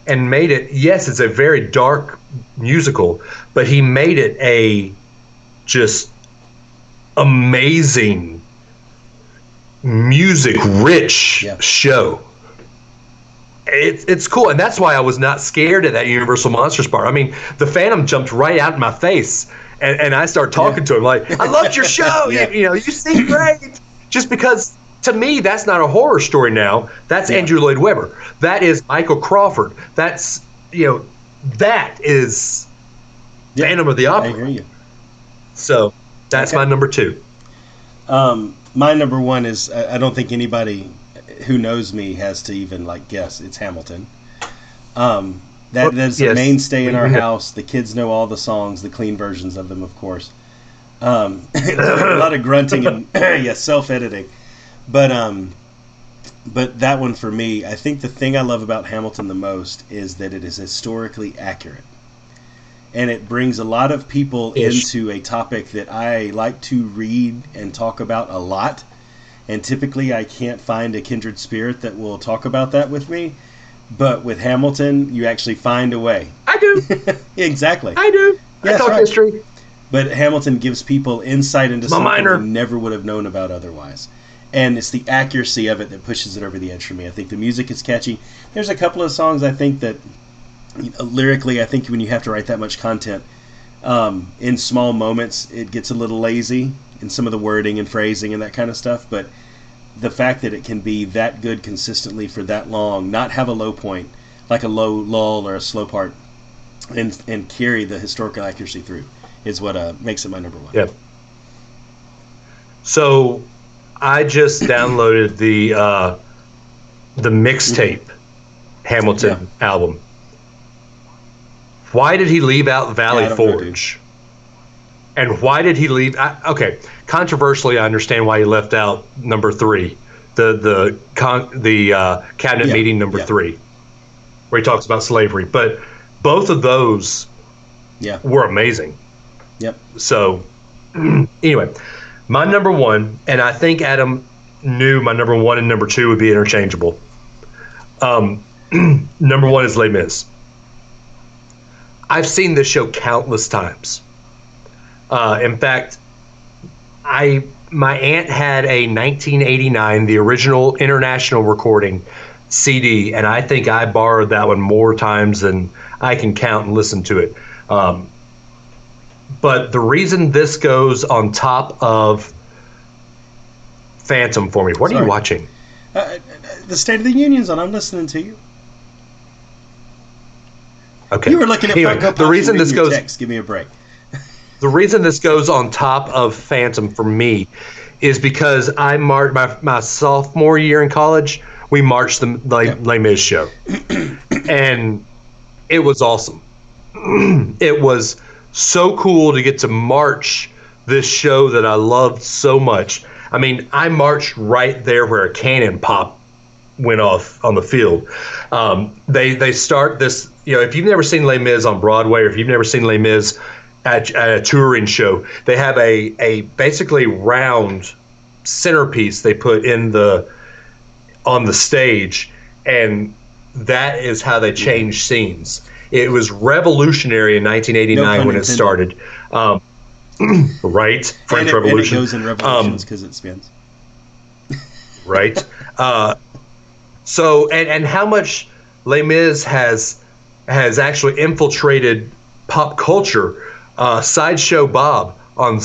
B: and made it, yes, it's a very dark musical, but he made it a just amazing music rich show. It's cool, and that's why I was not scared of that Universal Monsters part. I mean, the Phantom jumped right out in my face, and I started talking to him like, I loved your show. You sing great. Just because, to me, that's not a horror story now. That's Andrew Lloyd Webber. That is Michael Crawford. That's, that is Phantom of the Opera.
C: I hear you.
B: So that's my number 2.
C: My number one is, I don't think anybody who knows me has to even like guess. It's Hamilton. That's a mainstay in our house. The kids know all the songs, the clean versions of them, of course. A lot of grunting and self-editing. But that one for me, I think the thing I love about Hamilton the most is that it is historically accurate. And it brings a lot of people into a topic that I like to read and talk about a lot. And typically I can't find a kindred spirit that will talk about that with me. But with Hamilton, you actually find a way.
B: I do.
C: Exactly.
B: I do.
C: Yes,
B: I talk history.
C: But Hamilton gives people insight into something they never would have known about otherwise. And it's the accuracy of it that pushes it over the edge for me. I think the music is catchy. There's a couple of songs I think that, lyrically, I think when you have to write that much content, in small moments, it gets a little lazy in some of the wording and phrasing and that kind of stuff. But the fact that it can be that good consistently for that long, not have a low point, like a low lull or a slow part, and carry the historical accuracy through, is what makes it my number one.
B: Yeah. So I just downloaded the mixtape Hamilton album. Why did he leave out Valley Forge? And why did he leave? Okay, controversially, I understand why he left out number 3, the cabinet meeting number 3, where he talks about slavery. But both of those were amazing.
C: Yep. So
B: anyway, my number one, and I think Adam knew my number one and number 2 would be interchangeable. Number 1 is Les Mis. I've seen this show countless times. In fact, my aunt had a 1989, the original international recording CD, and I think I borrowed that one more times than I can count and listen to it. But the reason this goes on top of Phantom for me, what are you watching?
C: The State of the Union's on. I'm listening to you.
B: Okay.
C: You were looking at
B: the reason this goes.
C: Text. Give me a break.
B: The reason this goes on top of Phantom for me is because I marched my sophomore year in college. We marched the Les Mis show, and it was awesome. It was so cool to get to march this show that I loved so much. I mean, I marched right there where a cannon pop went off on the field. They start this, if you've never seen Les Mis on Broadway, or if you've never seen Les Mis at a touring show, they have a basically round centerpiece they put on the stage, and that is how they change scenes. It was revolutionary in 1989 when it started. Right? French Revolution.
C: And it goes in revolutions because it spins.
B: Right? So, and how much Les Mis has actually infiltrated pop culture. Sideshow Bob on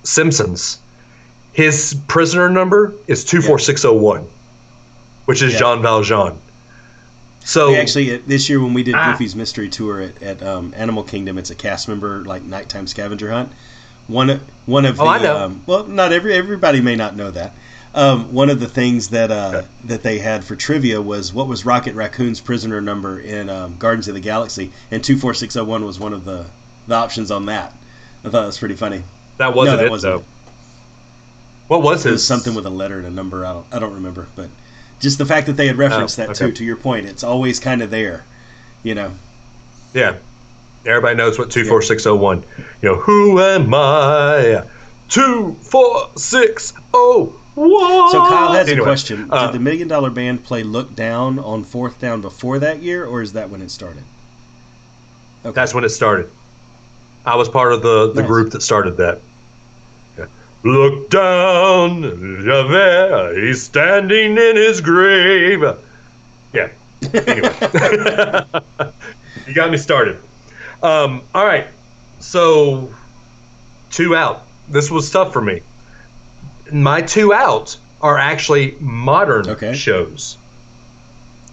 B: Simpsons, his prisoner number is 24601, which is Jean Valjean. So
C: actually, this year when we did Goofy's Mystery Tour at Animal Kingdom, it's a cast member like nighttime scavenger hunt. One of the
B: I know.
C: Well, not everybody may not know that. One of the things that they had for trivia was what was Rocket Raccoon's prisoner number in Guardians of the Galaxy, and 24601 was one of the options on that. I thought it was pretty funny.
B: That wasn't it, though. What was his?
C: It was something with a letter and a number. I don't remember, but just the fact that they had referenced that too. To your point, it's always kind of there, Yeah.
B: Everybody knows what 24601. Who am I? 24601.
C: So Kyle has a question. Did the $1 Million Band play "Look Down" on Fourth Down before that year, or is that when it started?
B: Okay. That's when it started. I was part of the group that started that. Yeah. Look down, Javert, he's standing in his grave. Yeah. Anyway. You got me started. All right. So, 2 out. This was tough for me. My 2 out are actually modern shows.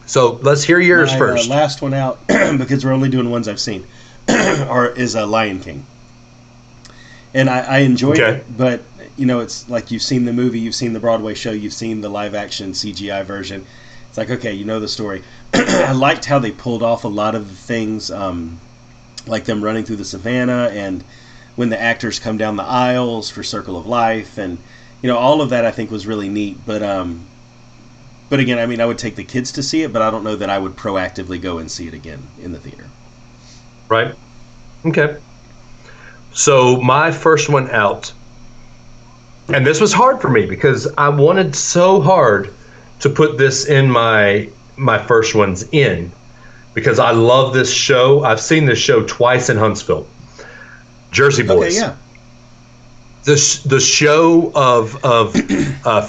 B: So let's hear yours first.
C: Last one out, because we're only doing ones I've seen, is Lion King. And I enjoyed it, but it's like you've seen the movie, you've seen the Broadway show, you've seen the live action CGI version. It's like, okay, you know the story. I liked how they pulled off a lot of the things, like them running through the savannah, and when the actors come down the aisles for Circle of Life, and all of that I think was really neat. But again, I mean, I would take the kids to see it, but I don't know that I would proactively go and see it again in the theater.
B: Right. Okay. So my first one out, and this was hard for me because I wanted so hard to put this in my first ones in, because I love this show. I've seen this show twice in Huntsville. Jersey Boys. Okay, yeah. The show of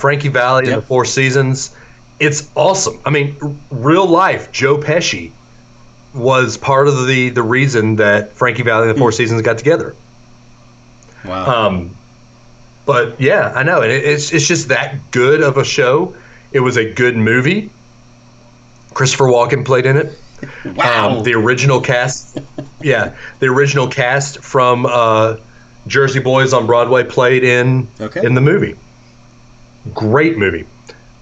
B: Frankie Valli and the Four Seasons, it's awesome. I mean, real life, Joe Pesci was part of the reason that Frankie Valli and the Four Seasons got together.
C: Wow.
B: But yeah, I know, and it's just that good of a show. It was a good movie. Christopher Walken played in it.
C: Wow.
B: The original cast, the original cast from Jersey Boys on Broadway played in the movie. Great movie,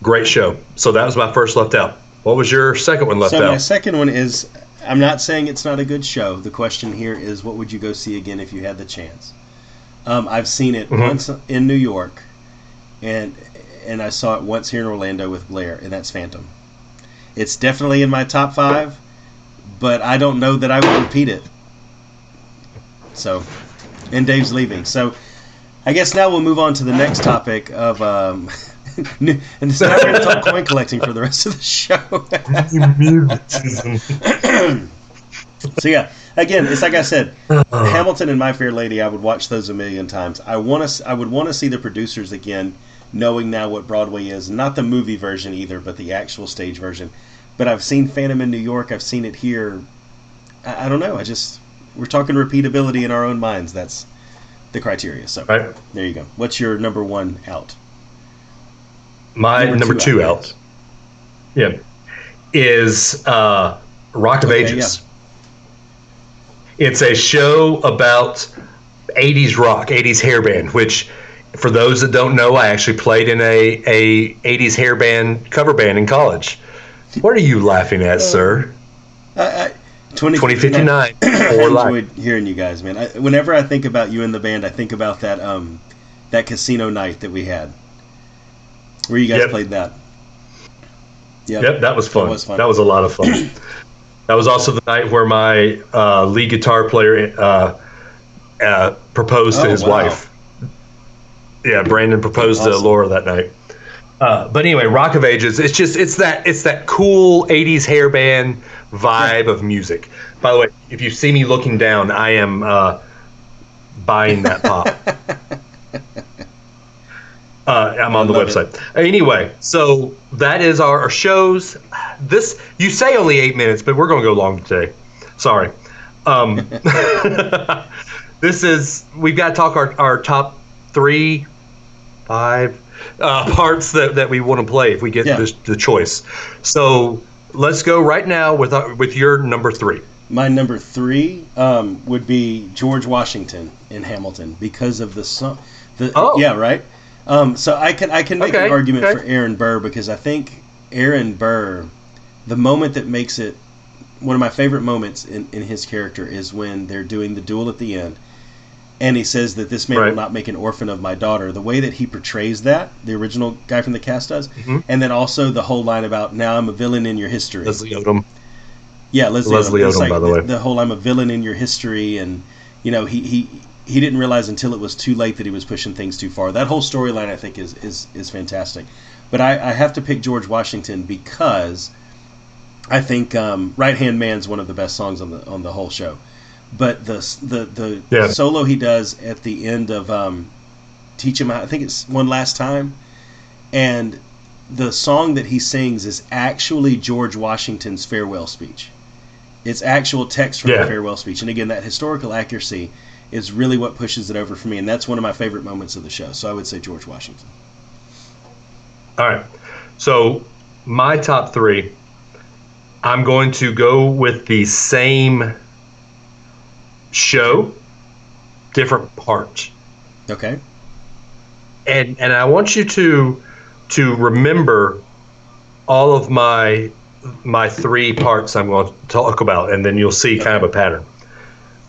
B: great show. So that was my first left out. What was your second one left out?
C: So my second one is, I'm not saying it's not a good show. The question here is, what would you go see again if you had the chance? I've seen it once in New York, and I saw it once here in Orlando with Blair, and that's Phantom. It's definitely in my top 5, but I don't know that I would repeat it. So, and Dave's leaving. So, I guess now we'll move on to the next topic of, and so now we're going to talk coin collecting for the rest of the show. So yeah, again, it's like I said, Hamilton and My Fair Lady, I would watch those a million times. I would want to see the producers again, knowing now what Broadway is. Not the movie version either, but the actual stage version. But I've seen Phantom in New York. I've seen it here. I don't know. We're talking repeatability in our own minds. That's the criteria. So There you go. What's your number 1 out?
B: My number two out. Yeah. Is Rock of Ages. Yeah. It's a show about 80s rock, 80s hair band, which, for those that don't know, I actually played in a 80s hair band cover band in college. What are you laughing at, sir? 2059. I
C: enjoyed hearing you guys, man. Whenever I think about you and the band, I think about that casino night that we had, where you guys played that.
B: Yep, that was fun. That was a lot of fun. That was also the night where my lead guitar player proposed to his wife. Yeah, Brandon proposed to Laura that night. But anyway, Rock of Ages, it's that cool 80s hair band vibe of music. By the way, if you see me looking down, I am buying that pop. I'm on the website. Anyway, so that is our shows. This, you say only 8 minutes, but we're going to go long today. Sorry. We've got to talk our top 3, 5 parts that we want to play if we get the choice. So let's go right now with your number 3.
C: My number 3 would be George Washington in Hamilton because of the song. Yeah, right. So I can make an argument for Aaron Burr, because I think Aaron Burr, the moment that makes it one of my favorite moments in his character is when they're doing the duel at the end, and he says that this man will not make an orphan of my daughter. The way that he portrays that, the original guy from the cast does, and then also the whole line about, now I'm a villain in your history.
B: Leslie Odom.
C: Yeah, Leslie
B: Odom,
C: like,
B: by the way.
C: The whole I'm a villain in your history, and he didn't realize until it was too late that he was pushing things too far. That whole storyline, I think, is fantastic. But I have to pick George Washington because I think Right Hand Man's one of the best songs on the whole show. But the solo he does at the end of Teach Him, I think it's One Last Time, and the song that he sings is actually George Washington's farewell speech. It's actual text from the farewell speech. And again, that historical accuracy is really what pushes it over for me, and that's one of my favorite moments of the show. So I would say George Washington.
B: All right. So my top 3, I'm going to go with the same show, different parts.
C: Okay.
B: and I want you to remember all of my three parts I'm going to talk about, and then you'll see kind of a pattern.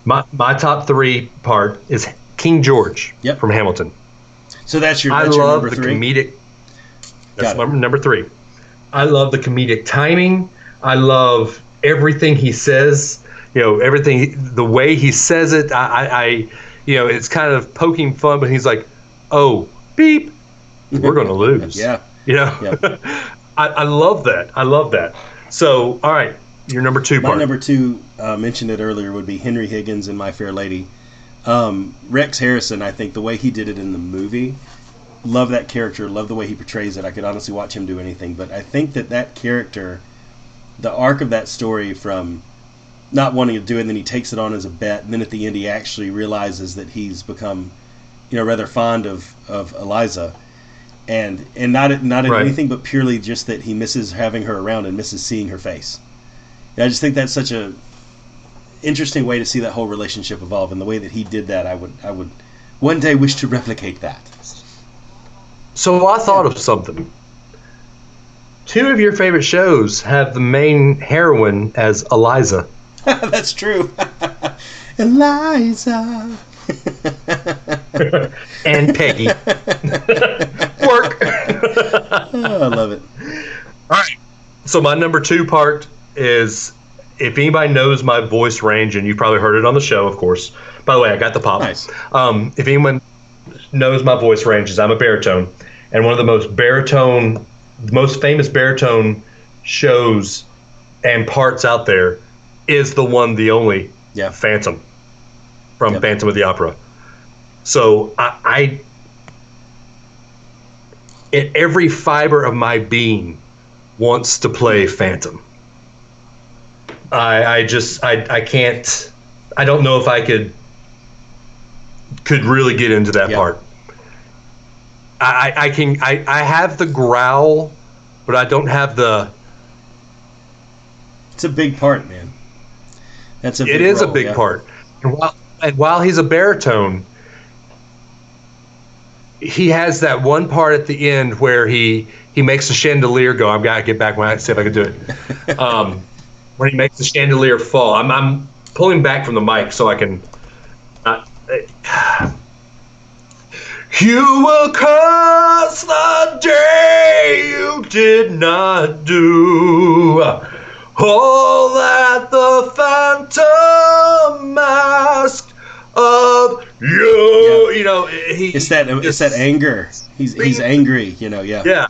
B: My top three part is King George from Hamilton.
C: So that's your
B: I
C: love
B: love
C: the
B: comedic. That's my number three. I love the comedic timing. I love everything he says. Everything, the way he says it. I it's kind of poking fun, but he's like, "Oh, beep, we're going to lose."
C: Yeah.
B: I love that. I love that. So, all right, your number two part.
C: My number two, mentioned it earlier, would be Henry Higgins in My Fair Lady. Rex Harrison, I think the way he did it in the movie, love that character, love the way he portrays it. I could honestly watch him do anything. But I think that character, the arc of that story from not wanting to do it, and then he takes it on as a bet, and then at the end he actually realizes that he's become, rather fond of Eliza. And not in anything but purely just that he misses having her around and misses seeing her face. And I just think that's such a interesting way to see that whole relationship evolve, and the way that he did that, I would one day wish to replicate that.
B: So I thought of something. Two of your favorite shows have the main heroine as Eliza.
C: That's true. Eliza.
B: And Peggy. Work.
C: Oh, I love it.
B: All right. So my number two part is, if anybody knows my voice range, and you've probably heard it on the show, of course. By the way, I got the pop.
C: Nice.
B: If anyone knows my voice range, is I'm a baritone, and one of the most famous baritone shows and parts out there is the one, the only, Phantom from Phantom of the Opera. So I in every fiber of my being wants to play Phantom. I can't. I don't know if I could really get into that part. I have the growl, but I don't have the.
C: It's a big part, man.
B: It is a big part. And while he's a baritone, he has that one part at the end where he makes the chandelier go. I've got to get back when I see if I can do it. When he makes the chandelier fall, I'm pulling back from the mic so I can. You will curse the day you did not do all that the phantom asked of you.
C: It's that anger. He's angry.
B: Yeah.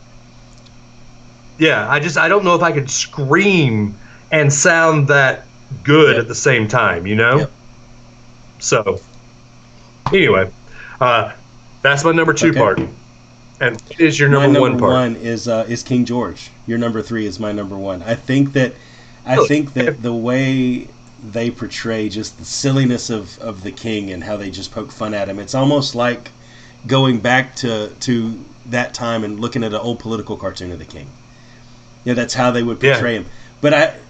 B: I don't know if I could scream and sound that good at the same time.
C: Yep.
B: So anyway, that's my number two part. And what is your number one part?
C: My number one is King George. Your number three is my number one. I think that the way they portray just the silliness of the king and how they just poke fun at him, it's almost like going back to that time and looking at an old political cartoon of the king. That's how they would portray him. But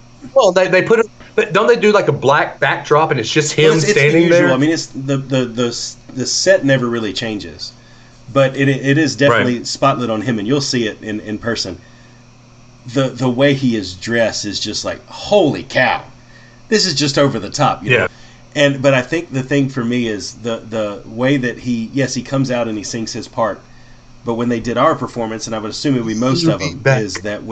B: they put it. Don't they do like a black backdrop and it's just him standing there?
C: I mean, it's the set never really changes, but it is definitely spotlit on him, and you'll see it in person. The way he is dressed is just like, holy cow, this is just over the top, you know? But I think the thing for me is the way that he comes out and he sings his part, but when they did our performance, and I would assume it would be most of them, is that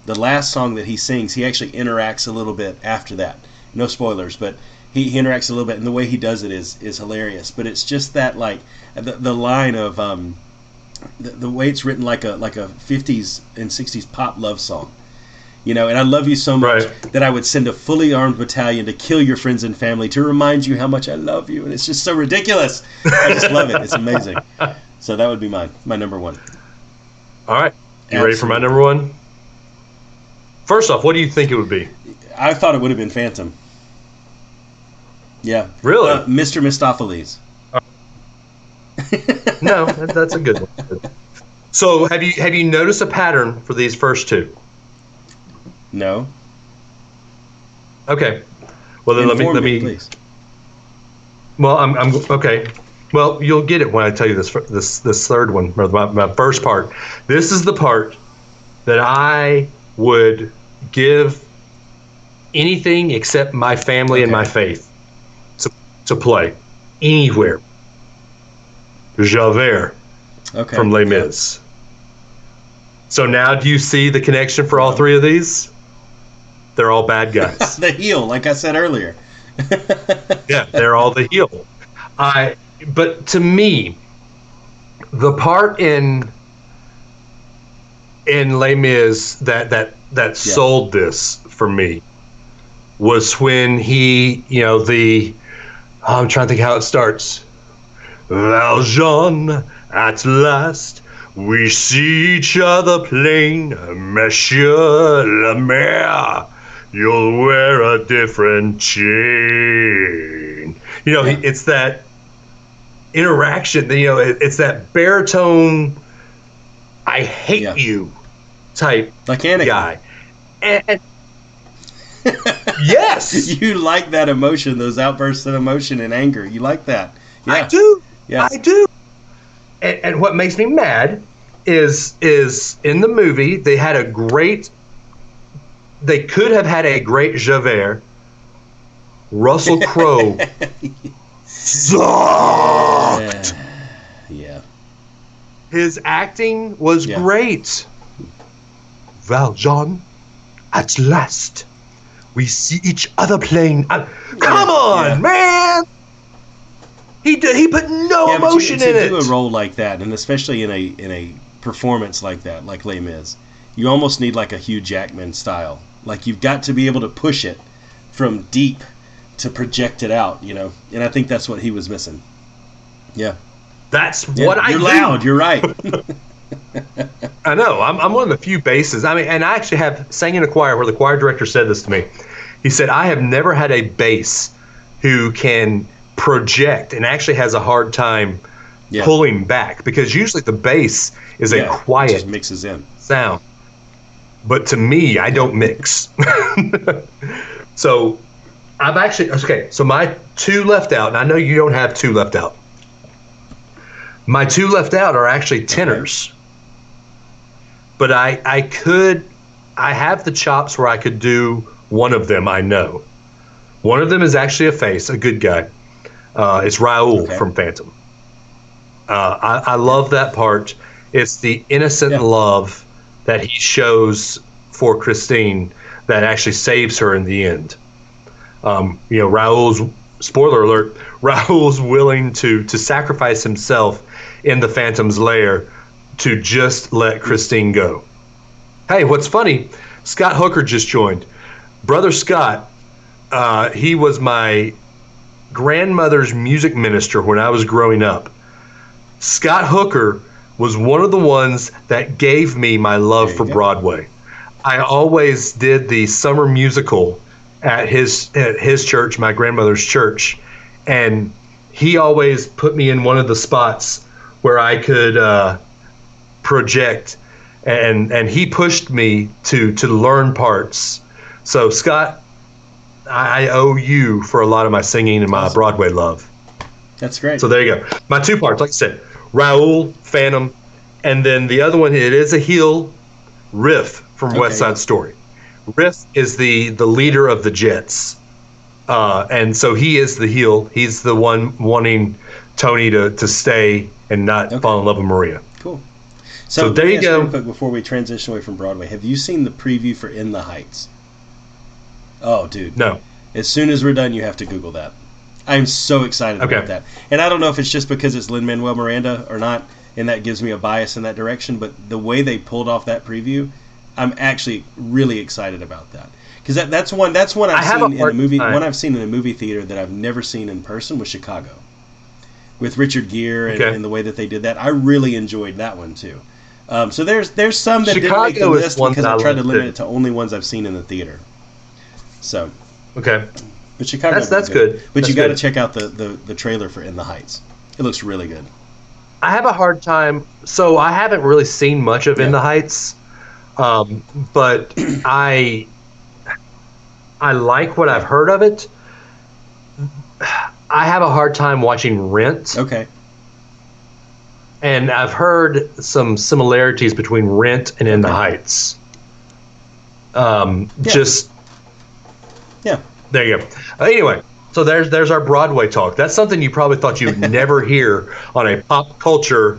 C: the last song that he sings, he actually interacts a little bit after that. No spoilers, but he interacts a little bit, and the way he does it is hilarious. But it's just that, like, the line of the way it's written, like a 50s and 60s pop love song. And I love you so much that I would send a fully armed battalion to kill your friends and family to remind you how much I love you. And it's just so ridiculous. I just love it. It's amazing. So that would be my number one.
B: All right. You ready for my number one? First off, what do you think it would be?
C: I thought it would have been Phantom. Yeah.
B: Really?
C: Mr. Mistopheles.
B: No, that's a good one. So, have you noticed a pattern for these first two?
C: No.
B: Okay. Well, then let me.
C: Please.
B: Well, I'm okay. Well, you'll get it when I tell you this third one, or my first part. This is the part that I would give anything except my family and my faith to play anywhere. Javert from Les Mis. So now do you see the connection for all three of these? They're all bad guys.
C: The heel, like I said earlier.
B: Yeah, they're all the heel. But to me, the part in Les Mis that sold this for me was when he, I'm trying to think how it starts. Valjean, at last, we see each other plain, Monsieur le Maire. You'll wear a different chain. It's that interaction. It's that baritone. I hate you type guy. And yes,
C: you like that emotion, those outbursts of emotion and anger. You like that. Yeah.
B: I do.
C: Yeah.
B: I do. And what makes me mad is in the movie they could have had a great Javert. Russell Crowe sucked.
C: Yeah.
B: His acting was great. Valjean, at last, we see each other playing. Come on, man! He put no emotion in it. To
C: do a role like that, and especially in a performance like that, like Les Mis, you almost need like a Hugh Jackman style. Like you've got to be able to push it from deep to project it out, And I think that's what he was missing. Yeah.
B: That's what I do.
C: You're loud. You're right.
B: I know. I'm one of the few basses. I mean, and I actually have sang in a choir where the choir director said this to me. He said, I have never had a bass who can project and actually has a hard time pulling back, because usually the bass is a quiet
C: just mixes in
B: sound. But to me, I don't mix. So I've actually, so my two left out, and I know you don't have two left out. My two left out are actually tenors. But I have the chops where I could do one of them, I know. One of them is actually a face, a good guy. It's Raoul from Phantom. I love that part. It's the innocent love that he shows for Christine that actually saves her in the end. Raoul's, spoiler alert, Raoul's willing to sacrifice himself in the Phantom's lair to just let Christine go. Hey, what's funny, Scott Hooker just joined. Brother Scott, he was my grandmother's music minister when I was growing up. Scott Hooker was one of the ones that gave me my love for Broadway. I always did the summer musical at his church, my grandmother's church, and he always put me in one of the spots where I could project, and he pushed me to learn parts. So Scott, I owe you for a lot of my singing and my Broadway love.
C: That's great.
B: So there you go. My two parts, like I said, Raoul, Phantom, and then the other one, it is a heel, Riff from West Side Story. Riff is the leader of the Jets. And so he is the heel. He's the one wanting Tony to stay and not fall in love with Maria.
C: Cool.
B: So there you go.
C: Real quick before we transition away from Broadway, have you seen the preview for In the Heights? Oh, dude.
B: No.
C: As soon as we're done, you have to Google that. I'm so excited about that. And I don't know if it's just because it's Lin-Manuel Miranda or not, and that gives me a bias in that direction, but the way they pulled off that preview, I'm actually really excited about that. Because that's one I've seen in a movie. One I've seen in a movie theater that I've never seen in person was Chicago, with Richard Gere and the way that they did that. I really enjoyed that one too. So there's some that didn't make the list because I tried to limit it to only ones I've seen in the theater. So but Chicago
B: that's good.
C: But you got to check out the trailer for In the Heights. It looks really good.
B: I have a hard time. So I haven't really seen much of In the Heights, but I like what I've heard of it. I have a hard time watching Rent.
C: Okay.
B: and I've heard some similarities between Rent and In the Heights. Just there you go. Anyway, so there's our Broadway talk. That's something you probably thought you'd never hear on a pop culture.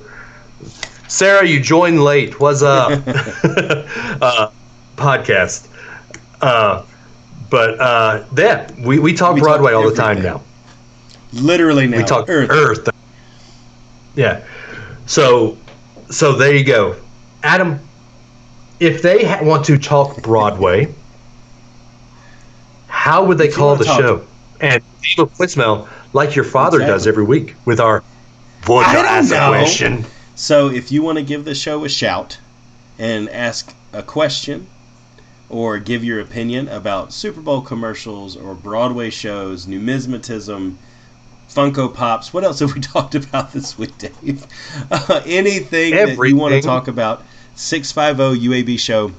B: Sarah, you joined late. What's up? Podcast. But we talk Broadway all the time now.
C: Literally now.
B: We talk Earth. Yeah. So there you go. Adam, if they want to talk Broadway, how would they call the show? And leave a voicemail like your father does every week with our voice ask a question.
C: So if you want to give the show a shout and ask a question or give your opinion about Super Bowl commercials or Broadway shows, numismatism, Funko Pops, what else have we talked about this week, Dave? Anything that you want to talk about, 650-UAB show.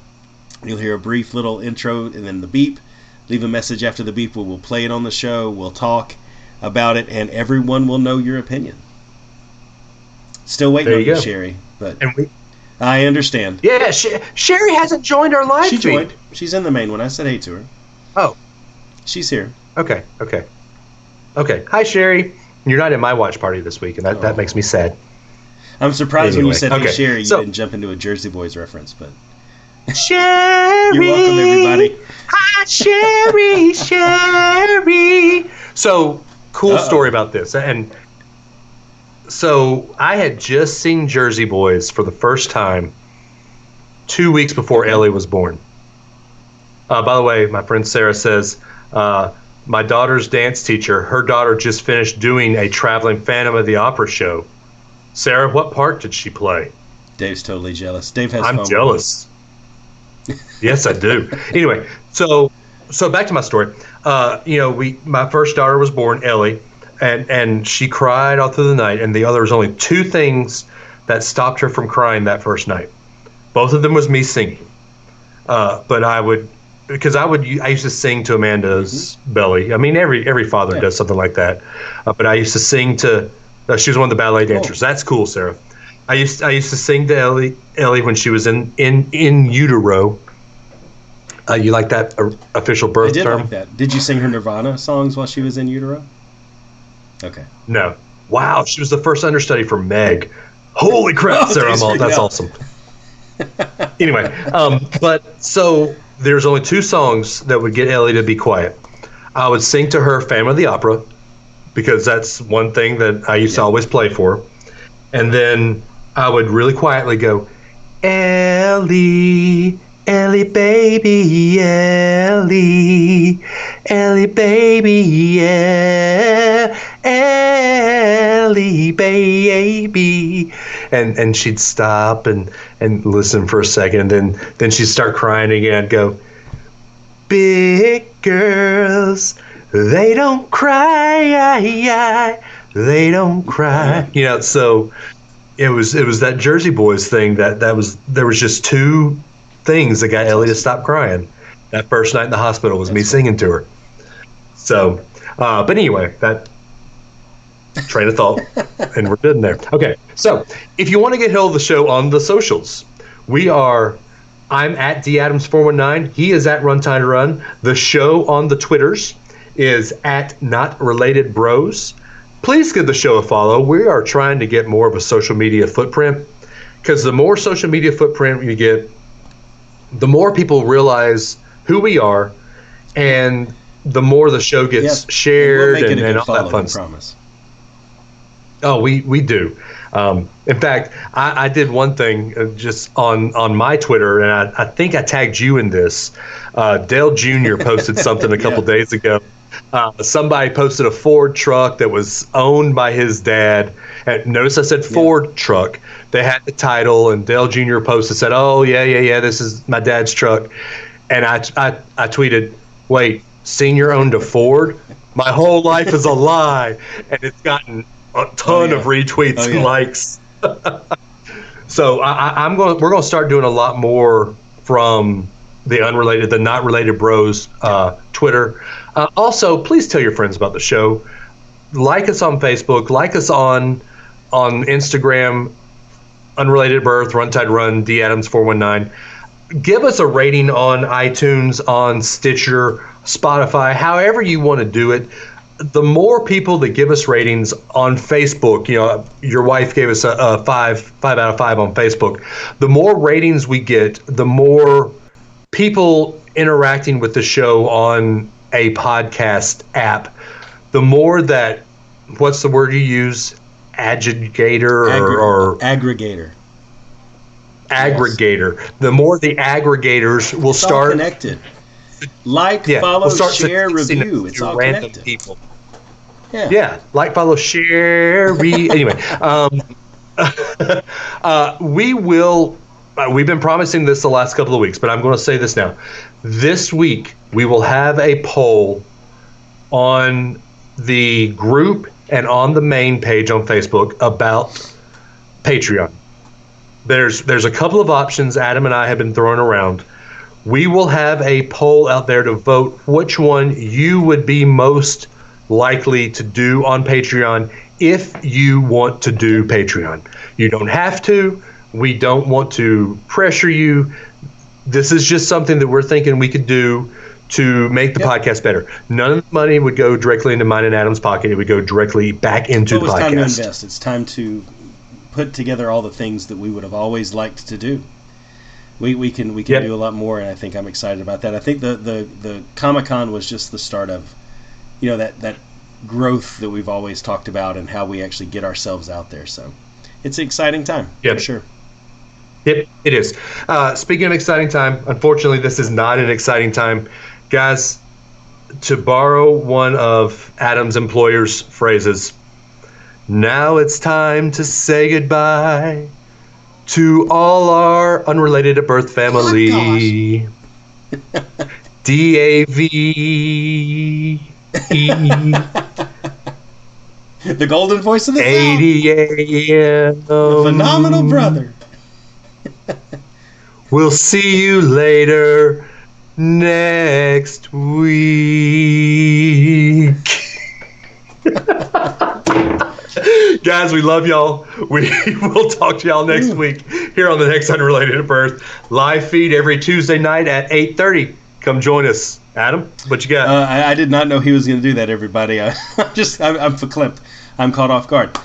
C: You'll hear a brief little intro and then the beep. Leave a message after the beep. We'll play it on the show. We'll talk about it, and everyone will know your opinion. Still waiting on you, Sherry, but I understand.
B: Yeah, Sherry hasn't joined our live feed.
C: She joined. She's in the main one. I said hey to her.
B: Oh.
C: She's here.
B: Okay. Hi, Sherry. You're not in my watch party this week, and that makes me sad.
C: I'm surprised when you said hey, Sherry, you didn't jump into a Jersey Boys reference, but...
B: Sherry!
C: You're welcome, everybody.
B: Hi, Sherry! So, cool story about this. And so, I had just seen Jersey Boys for the first time 2 weeks before Ellie was born. By the way, my friend Sarah says, my daughter's dance teacher, her daughter just finished doing a traveling Phantom of the Opera show. Sarah, what part did she play?
C: Dave's totally jealous. Dave has
B: I'm jealous. Yes, I do. Anyway, so back to my story. My first daughter was born, Ellie, and she cried all through the night. And there was only two things that stopped her from crying that first night. Both of them was me singing. But I used to sing to Amanda's belly. I mean, every father does something like that. But I used to sing to. She was one of the ballet dancers. That's cool, Sarah. I used to sing to Ellie when she was in utero. You like that official birth term? I did
C: like that. Did you sing her Nirvana songs while she was in utero? Okay.
B: No. Wow, she was the first understudy for Meg. Holy crap, Sarah! That's awesome. Anyway, but so there's only two songs that would get Ellie to be quiet. I would sing to her Phantom of the Opera because that's one thing that I used to always play for, and then I would really quietly go, Ellie, Ellie baby, Ellie, Ellie baby, yeah, Ellie baby, and she'd stop and listen for a second, and then she'd start crying again. I'd go, big girls, they don't cry, they don't cry. So it was that Jersey Boys thing there was just two things that got Ellie to stop crying. That first night in the hospital was me singing to her. So, but anyway, that train of thought, and we're good in there. Okay, so if you want to get hold of the show on the socials, I'm at DAdams419. He is at Runtime to Run. The show on the Twitters is at Not Related Bros. Please give the show a follow. We are trying to get more of a social media footprint, because the more social media footprint you get, the more people realize who we are, and the more the show gets shared and all that fun stuff. Promise. Oh, we do. In fact, I did one thing just on my Twitter, and I think I tagged you in this. Dale Jr. posted something a couple days ago. Somebody posted a Ford truck that was owned by his dad. And notice I said Ford truck. They had the title, and Dale Jr. posted, said, "Oh yeah, this is my dad's truck." And I tweeted, "Wait, Senior owned a Ford? My whole life is a lie." And it's gotten a ton of retweets and likes. So we're going to start doing a lot more from the Not Related Bros Twitter. Also, please tell your friends about the show. Like us on Facebook. Like us on Instagram. Unrelated Birth, Run Tide Run, D Adams 419. Give us a rating on iTunes, on Stitcher, Spotify, however you want to do it. The more people that give us ratings on Facebook, your wife gave us a 5 out of 5 on Facebook. The more ratings we get, the more people interacting with the show on a podcast app, the more that, what's the word you use? Aggregator. Aggregator. Yes. The more the aggregators will start
C: all connected. Follow, share, review. It's all random connected.
B: People. Yeah. Like, follow, share. Anyway, we will. We've been promising this the last couple of weeks, but I'm going to say this now. This week we will have a poll on the group and on the main page on Facebook about Patreon. There's a couple of options Adam and I have been throwing around. We will have a poll out there to vote which one you would be most likely to do on Patreon if you want to do Patreon. You don't have to. We don't want to pressure you. This is just something that we're thinking we could do to make the podcast better. None of the money would go directly into mine and Adam's pocket. It would go directly back into the podcast.
C: It's time to invest. It's time to put together all the things that we would have always liked to do. We can do a lot more, and I think I'm excited about that. I think the Comic-Con was just the start of, that growth that we've always talked about and how we actually get ourselves out there. So it's an exciting time, for sure.
B: It is. Speaking of exciting time, unfortunately, this is not an exciting time. Guys, to borrow one of Adam's employer's phrases, now it's time to say goodbye to all our unrelated at birth family. DAVE.
C: The golden voice of the
B: 80 AM.
C: The phenomenal brother.
B: We'll see you later next week. Guys, we love y'all. We will talk to y'all next week here on the next Unrelated at Birth live feed every Tuesday night at 8:30. Come join us. Adam, what you got?
C: I did not know he was going to do that, everybody. I'm verklempt. I'm caught off guard.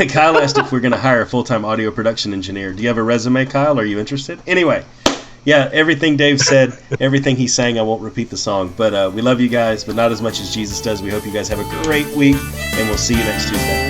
C: Kyle asked if we're going to hire a full-time audio production engineer. Do you have a resume, Kyle? Are you interested? Anyway, everything Dave said, everything he sang, I won't repeat the song. But we love you guys, but not as much as Jesus does. We hope you guys have a great week, and we'll see you next Tuesday.